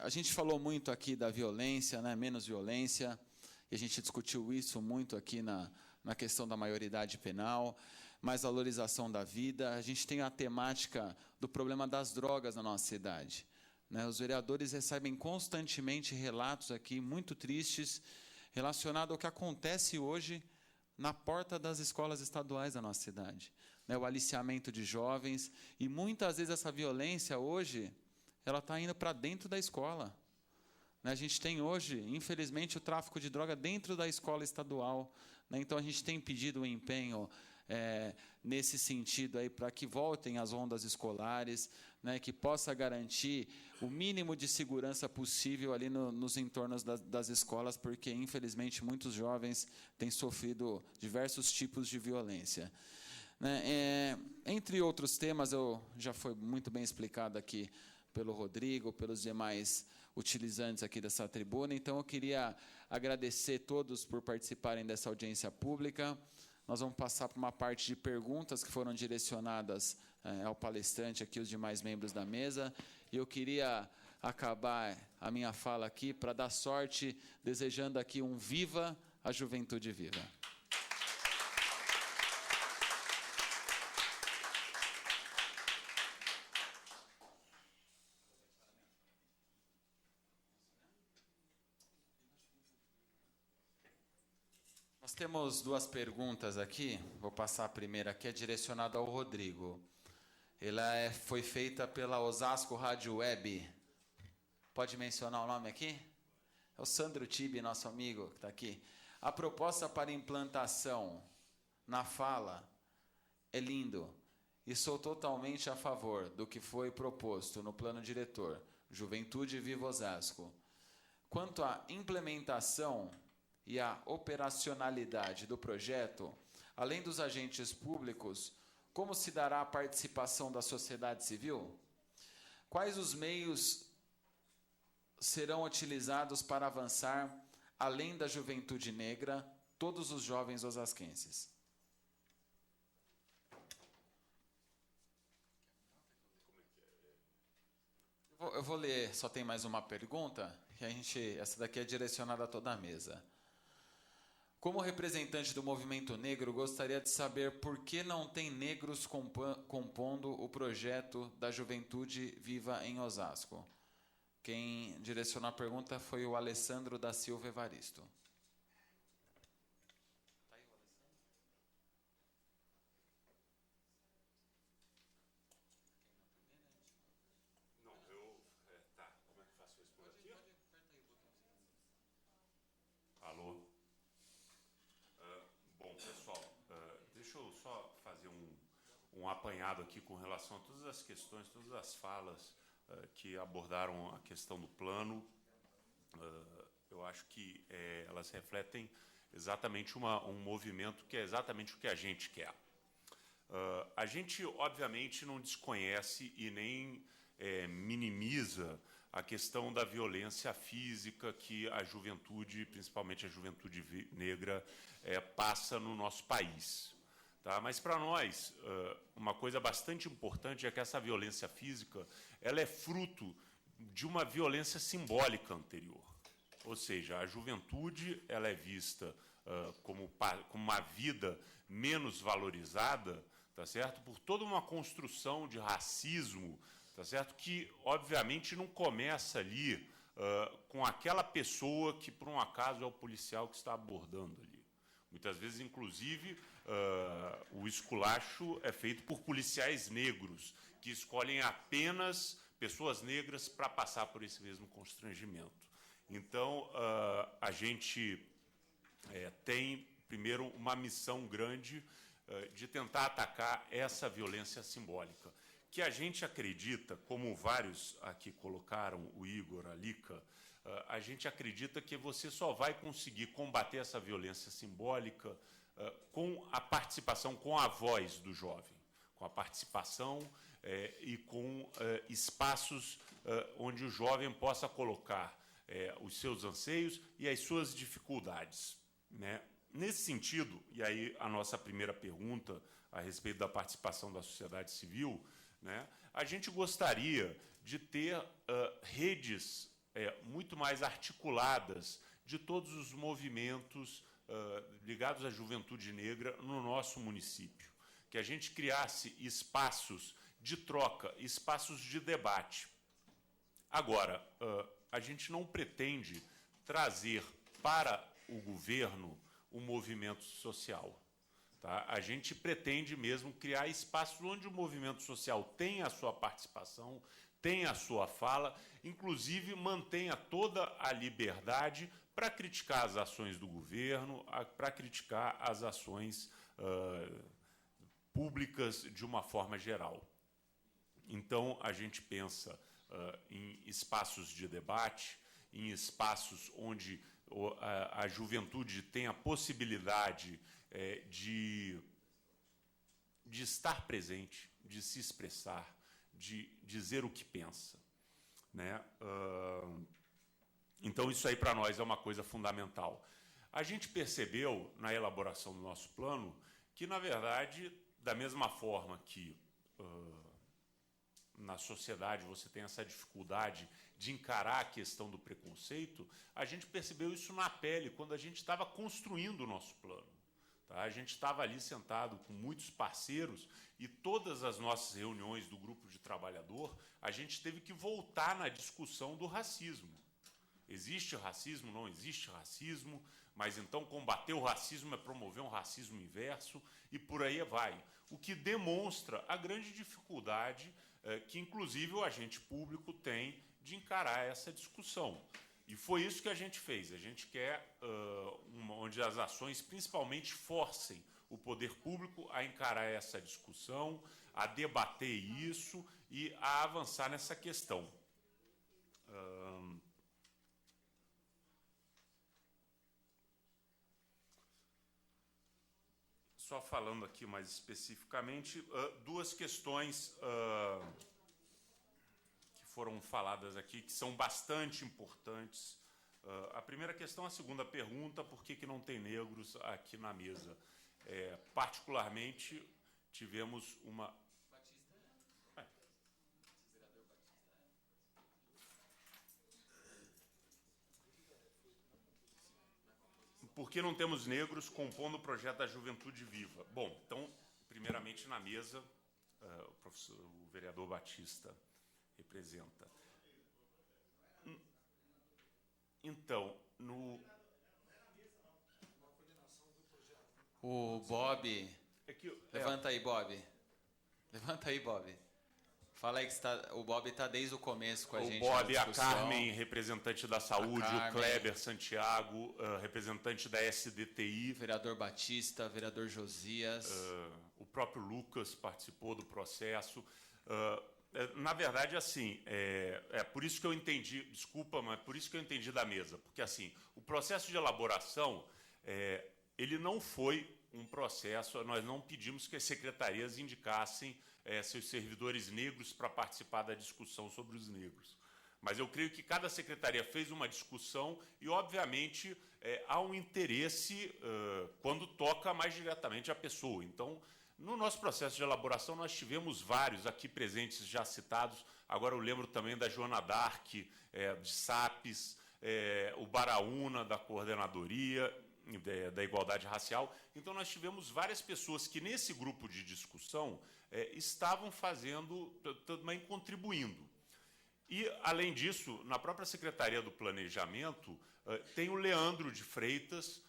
A gente falou muito aqui da violência, né? Menos violência, e a gente discutiu isso muito aqui na questão da maioridade penal, mais valorização da vida. A gente tem a temática do problema das drogas na nossa cidade, né? Os vereadores recebem constantemente relatos aqui muito tristes relacionados ao que acontece hoje na porta das escolas estaduais da nossa cidade, né? O aliciamento de jovens, e muitas vezes essa violência hoje ela está indo para dentro da escola, né? A gente tem hoje, infelizmente, o tráfico de droga dentro da escola estadual, né? Então, a gente tem pedido um empenho nesse sentido aí, para que voltem as rondas escolares, né? Que possa garantir o mínimo de segurança possível ali nos entornos das escolas, porque, infelizmente, muitos jovens têm sofrido diversos tipos de violência, né? Entre outros temas, já foi muito bem explicado aqui pelo Rodrigo, pelos demais utilizantes aqui dessa tribuna. Então, eu queria agradecer todos por participarem dessa audiência pública. Nós vamos passar para uma parte de perguntas que foram direcionadas ao palestrante aqui, os demais membros da mesa. E eu queria acabar a minha fala aqui para dar sorte, desejando aqui um viva a juventude viva. Nós temos duas perguntas aqui. Vou passar a primeira aqui, é direcionada ao Rodrigo. Ela foi feita pela Osasco Rádio Web. Pode mencionar o nome aqui? É o Sandro Tibi, nosso amigo, que está aqui. A proposta para implantação na fala é lindo, e sou totalmente a favor do que foi proposto no plano diretor. Juventude Viva Osasco. Quanto à implementação e à operacionalidade do projeto, além dos agentes públicos, como se dará a participação da sociedade civil? Quais os meios serão utilizados para avançar, além da juventude negra, todos os jovens osasquenses? Eu vou ler, só tem mais uma pergunta, que essa daqui é direcionada a toda a mesa. Como representante do movimento negro, gostaria de saber por que não tem negros compondo o projeto da Juventude Viva em Osasco. Quem direcionou a pergunta foi o Alessandro da Silva Evaristo. Alô? Bom, pessoal, deixa eu só fazer um apanhado aqui com relação a todas as questões, todas as falas que abordaram a questão do plano. Eu acho que elas refletem exatamente um movimento que é exatamente o que a gente quer. A gente, obviamente, não desconhece e nem minimiza a questão da violência física que a juventude, principalmente a juventude negra, passa no nosso país. Tá? Mas, para nós, uma coisa bastante importante é que essa violência física ela é fruto de uma violência simbólica anterior. Ou seja, a juventude ela é vista como uma vida menos valorizada, tá certo? Por toda uma construção de racismo, tá certo? Que, obviamente, não começa ali com aquela pessoa que, por um acaso, é o policial que está abordando ali. Muitas vezes, inclusive, o esculacho é feito por policiais negros, que escolhem apenas pessoas negras para passar por esse mesmo constrangimento. Então, a gente tem, primeiro, uma missão grande de tentar atacar essa violência simbólica, que a gente acredita, como vários aqui colocaram, o Igor, a Lica, a gente acredita que você só vai conseguir combater essa violência simbólica com a participação, com a voz do jovem, com a participação e com espaços onde o jovem possa colocar os seus anseios e as suas dificuldades, né? Nesse sentido, e aí a nossa primeira pergunta a respeito da participação da sociedade civil, né, a gente gostaria de ter redes muito mais articuladas de todos os movimentos ligados à juventude negra no nosso município, que a gente criasse espaços de troca, espaços de debate. Agora, a gente não pretende trazer para o governo o movimento social. Tá? A gente pretende mesmo criar espaços onde o movimento social tenha a sua participação, tenha a sua fala, inclusive mantenha toda a liberdade para criticar as ações do governo, para criticar as ações públicas de uma forma geral. Então, a gente pensa em espaços de debate, em espaços onde a juventude tem a possibilidade de estar presente, de se expressar, de dizer o que pensa, né? Então, isso aí para nós é uma coisa fundamental. A gente percebeu, na elaboração do nosso plano, que, na verdade, da mesma forma que na sociedade você tem essa dificuldade de encarar a questão do preconceito, a gente percebeu isso na pele quando a gente estava construindo o nosso plano. Tá? A gente estava ali sentado com muitos parceiros e todas as nossas reuniões do grupo de trabalhador, a gente teve que voltar na discussão do racismo. Existe racismo, não existe racismo, mas então combater o racismo é promover um racismo inverso e por aí vai. O que demonstra a grande dificuldade que, inclusive, o agente público tem de encarar essa discussão. E foi isso que a gente fez. A gente quer onde as ações principalmente forcem o poder público a encarar essa discussão, a debater isso e a avançar nessa questão. Só falando aqui mais especificamente, duas questões que foram faladas aqui, que são bastante importantes. A primeira questão, a segunda pergunta, por que não tem negros aqui na mesa? Particularmente, tivemos uma... Por que não temos negros compondo o projeto da Juventude Viva? Bom, então, primeiramente na mesa, o vereador Batista representa. Então, O Bob... Levanta aí, Bob. Levanta aí, Bob. Fala aí que o Bob está desde o começo com a gente. O Bob, a Carmen, representante da saúde, o Kleber Santiago, representante da SDTI. Vereador Batista, vereador Josias. O próprio Lucas participou do processo. Na verdade, assim, por isso que eu entendi, desculpa, mas por isso que eu entendi da mesa. Porque, assim, o processo de elaboração, ele não foi um processo, nós não pedimos que as secretarias indicassem seus servidores negros para participar da discussão sobre os negros. Mas eu creio que cada secretaria fez uma discussão e, obviamente, há um interesse quando toca mais diretamente a pessoa. Então, no nosso processo de elaboração, nós tivemos vários aqui presentes já citados. Agora eu lembro também da Joana Dark, de SAPES, o Baraúna, da Coordenadoria da Igualdade Racial. Então, nós tivemos várias pessoas que, nesse grupo de discussão, estavam fazendo, também contribuindo. E, além disso, na própria Secretaria do Planejamento, tem o Leandro de Freitas,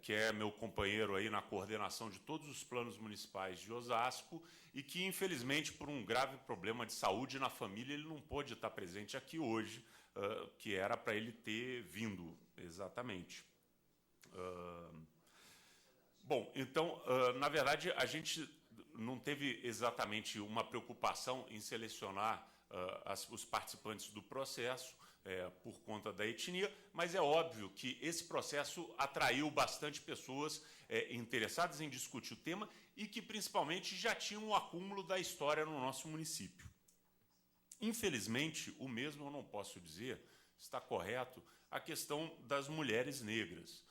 que é meu companheiro aí na coordenação de todos os planos municipais de Osasco, e que, infelizmente, por um grave problema de saúde na família, ele não pôde estar presente aqui hoje, que era para ele ter vindo, exatamente. Bom, então, na verdade, a gente não teve exatamente uma preocupação em selecionar os participantes do processo por conta da etnia, mas é óbvio que esse processo atraiu bastante pessoas interessadas em discutir o tema e que, principalmente, já tinham um acúmulo da história no nosso município. Infelizmente, o mesmo eu não posso dizer, está correto, a questão das mulheres negras.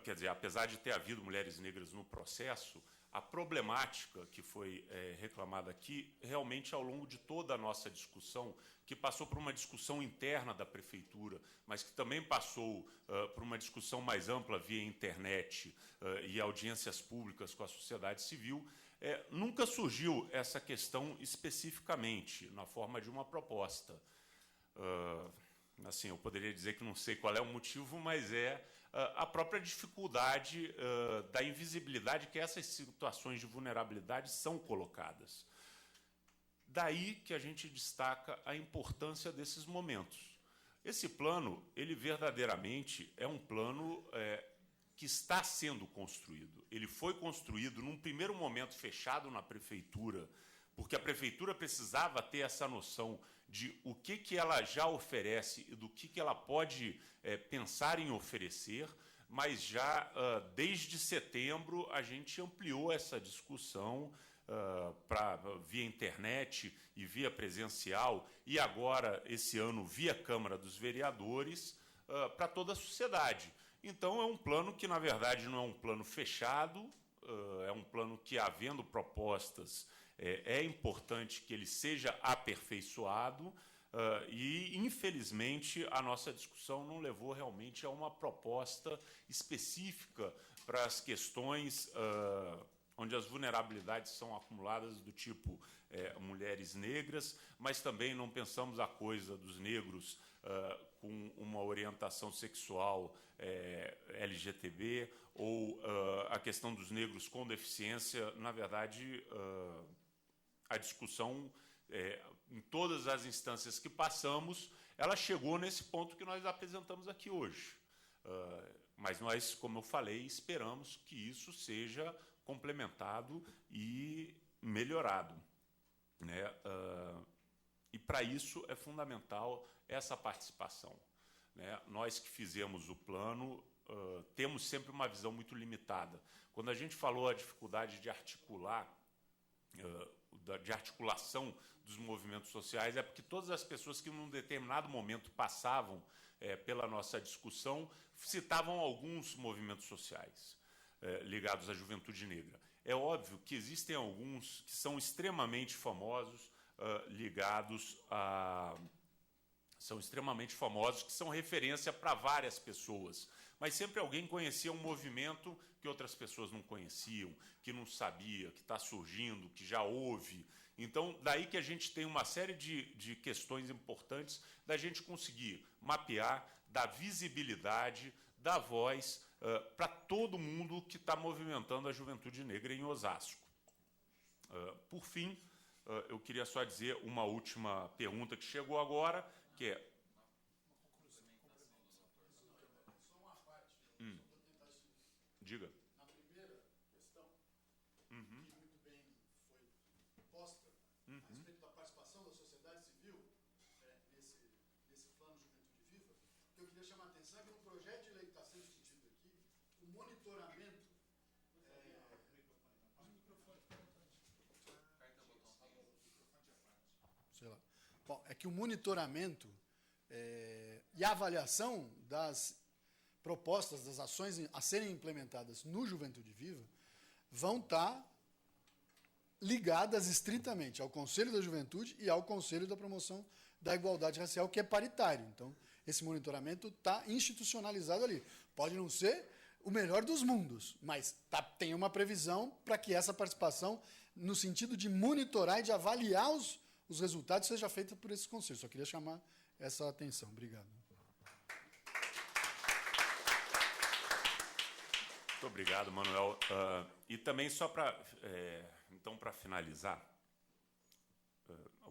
Quer dizer, apesar de ter havido mulheres negras no processo, a problemática que foi reclamada aqui, realmente, ao longo de toda a nossa discussão, que passou por uma discussão interna da Prefeitura, mas que também passou por uma discussão mais ampla via internet e audiências públicas com a sociedade civil, nunca surgiu essa questão especificamente, na forma de uma proposta. Assim, eu poderia dizer que não sei qual é o motivo, mas a própria dificuldade da invisibilidade que essas situações de vulnerabilidade são colocadas. Daí que a gente destaca a importância desses momentos. Esse plano, ele verdadeiramente é um plano que está sendo construído. Ele foi construído num primeiro momento fechado na Prefeitura, porque a Prefeitura precisava ter essa noção de o que ela já oferece e do que ela pode pensar em oferecer, mas já desde setembro a gente ampliou essa discussão via internet e via presencial, e agora, esse ano, via Câmara dos Vereadores, para toda a sociedade. Então, é um plano que, na verdade, não é um plano fechado, é um plano que, havendo propostas, é importante que ele seja aperfeiçoado, e, infelizmente, a nossa discussão não levou realmente a uma proposta específica para as questões onde as vulnerabilidades são acumuladas, do tipo mulheres negras, mas também não pensamos a coisa dos negros com uma orientação sexual LGTB, ou a questão dos negros com deficiência. Na verdade, a discussão, em todas as instâncias que passamos, ela chegou nesse ponto que nós apresentamos aqui hoje. Mas nós, como eu falei, esperamos que isso seja complementado e melhorado, né? E, para isso, é fundamental essa participação, né? Nós que fizemos o plano temos sempre uma visão muito limitada. Quando a gente falou a dificuldade de articular, de articulação dos movimentos sociais, é porque todas as pessoas que, num determinado momento, passavam pela nossa discussão, citavam alguns movimentos sociais ligados à juventude negra. É óbvio que existem alguns que são extremamente famosos, ligados a... São extremamente famosos, que são referência para várias pessoas. Mas sempre alguém conhecia um movimento que outras pessoas não conheciam, que não sabia, que está surgindo, que já houve. Então, daí que a gente tem uma série de questões importantes da gente conseguir mapear, dar visibilidade, dar voz para todo mundo que está movimentando a juventude negra em Osasco. Por fim, eu queria só dizer uma última pergunta que chegou agora, que é... Diga. Na primeira questão, que muito bem foi posta, a respeito da participação da sociedade civil nesse plano Juventude Viva, que eu queria chamar a atenção é que no projeto de lei que está sendo discutido aqui, o monitoramento... Sei lá. Bom, é que o monitoramento e a avaliação das propostas, das ações a serem implementadas no Juventude Viva vão estar ligadas estritamente ao Conselho da Juventude e ao Conselho da Promoção da Igualdade Racial, que é paritário. Então, esse monitoramento está institucionalizado ali. Pode não ser o melhor dos mundos, mas tem uma previsão para que essa participação, no sentido de monitorar e de avaliar os resultados, seja feita por esse conselho. Só queria chamar essa atenção. Obrigado. Muito obrigado, Manuel. E também, só para então, para finalizar,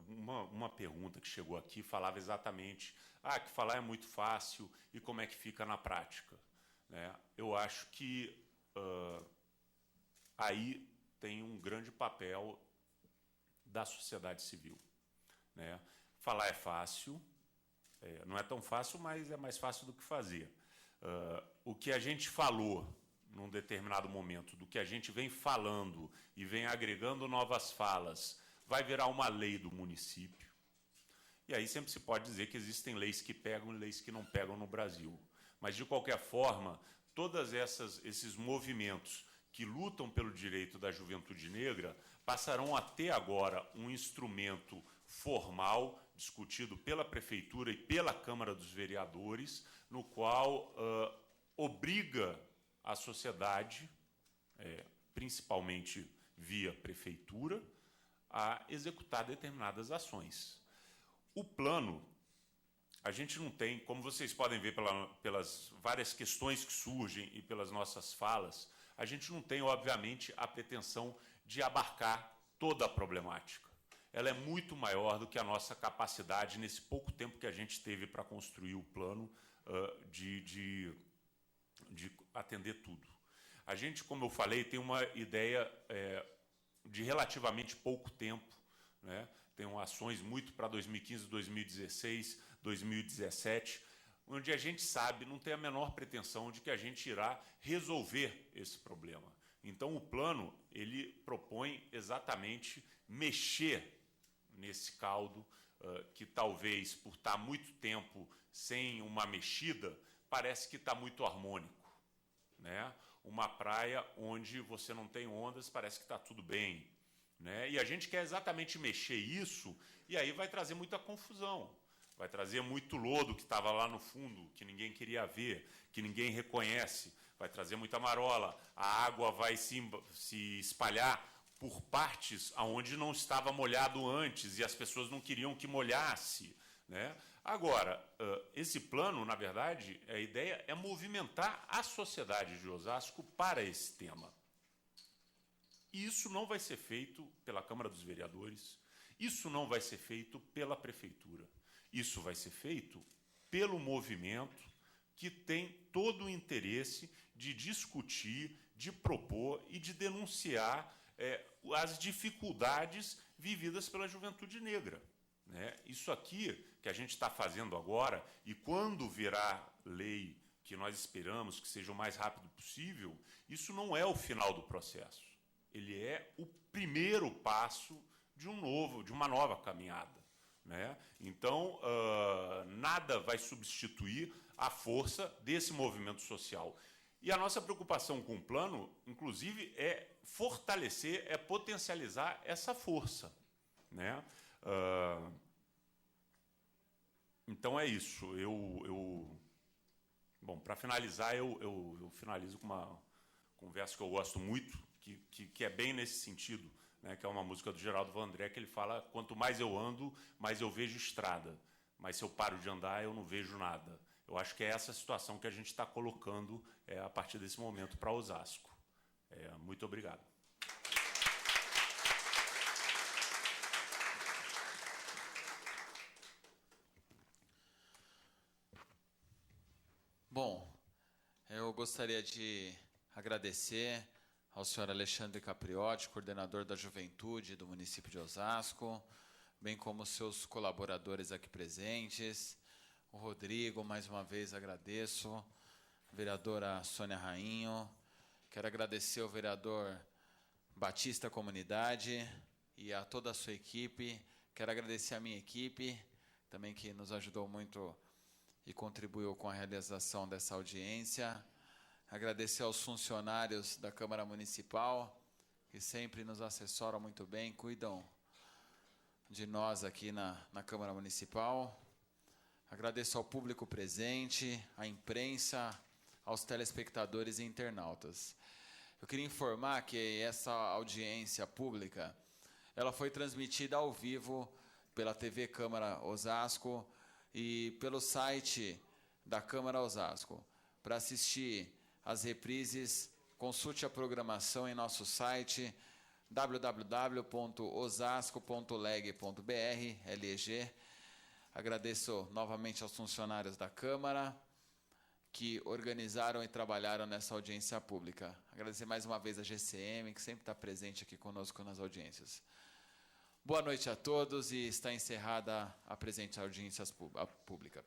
uma pergunta que chegou aqui falava exatamente que falar é muito fácil e como é que fica na prática, né? Eu acho que aí tem um grande papel da sociedade civil, né? Falar é fácil, não é tão fácil, mas é mais fácil do que fazer. O que a gente falou num determinado momento, do que a gente vem falando e vem agregando novas falas, vai virar uma lei do município. E aí sempre se pode dizer que existem leis que pegam e leis que não pegam no Brasil. Mas, de qualquer forma, todos esses movimentos que lutam pelo direito da juventude negra passarão a ter agora um instrumento formal, discutido pela Prefeitura e pela Câmara dos Vereadores, no qual obriga a sociedade, principalmente via Prefeitura, a executar determinadas ações. O plano, a gente não tem, como vocês podem ver pelas várias questões que surgem e pelas nossas falas, a gente não tem, obviamente, a pretensão de abarcar toda a problemática. Ela é muito maior do que a nossa capacidade, nesse pouco tempo que a gente teve para construir o plano, de atender tudo. A gente, como eu falei, tem uma ideia de relativamente pouco tempo, né? Tem ações muito para 2015, 2016, 2017, onde a gente sabe, não tem a menor pretensão de que a gente irá resolver esse problema. Então, o plano, ele propõe exatamente mexer nesse caldo, que talvez, por estar muito tempo sem uma mexida, parece que está muito harmônico, né? Uma praia onde você não tem ondas, parece que está tudo bem, né? E a gente quer exatamente mexer isso, e aí vai trazer muita confusão, vai trazer muito lodo que estava lá no fundo, que ninguém queria ver, que ninguém reconhece, vai trazer muita marola, a água vai se espalhar por partes onde não estava molhado antes, e as pessoas não queriam que molhasse, né? Agora, esse plano, na verdade, a ideia é movimentar a sociedade de Osasco para esse tema. E isso não vai ser feito pela Câmara dos Vereadores, isso não vai ser feito pela Prefeitura, isso vai ser feito pelo movimento que tem todo o interesse de discutir, de propor e de denunciar as dificuldades vividas pela juventude negra, né? Isso aqui que a gente está fazendo agora, e quando virar lei, que nós esperamos que seja o mais rápido possível, isso não é o final do processo. Ele é o primeiro passo de uma nova caminhada, né? Então, nada vai substituir a força desse movimento social. E a nossa preocupação com o plano, inclusive, é fortalecer, é potencializar essa força, né? Então é isso. Bom, para finalizar, eu finalizo com uma conversa que eu gosto muito, que é bem nesse sentido, né? Que é uma música do Geraldo Vandré, que ele fala: quanto mais eu ando, mais eu vejo estrada, mas se eu paro de andar, eu não vejo nada. Eu acho que é essa situação que a gente está colocando a partir desse momento para Osasco. Muito obrigado. Bom, eu gostaria de agradecer ao senhor Alexandre Capriotti, coordenador da Juventude do município de Osasco, bem como seus colaboradores aqui presentes. O Rodrigo, mais uma vez agradeço, a vereadora Sônia Rainho, quero agradecer ao vereador Batista Comunidade e a toda a sua equipe, quero agradecer a minha equipe, também que nos ajudou muito e contribuiu com a realização dessa audiência, agradecer aos funcionários da Câmara Municipal, que sempre nos assessoram muito bem, cuidam de nós aqui na Câmara Municipal. Agradeço ao público presente, à imprensa, aos telespectadores e internautas. Eu queria informar que essa audiência pública, ela foi transmitida ao vivo pela TV Câmara Osasco e pelo site da Câmara Osasco. Para assistir às reprises, consulte a programação em nosso site www.osasco.leg.br, LEG. Agradeço novamente aos funcionários da Câmara que organizaram e trabalharam nessa audiência pública. Agradecer mais uma vez a GCM, que sempre está presente aqui conosco nas audiências. Boa noite a todos e está encerrada a presente audiência pública.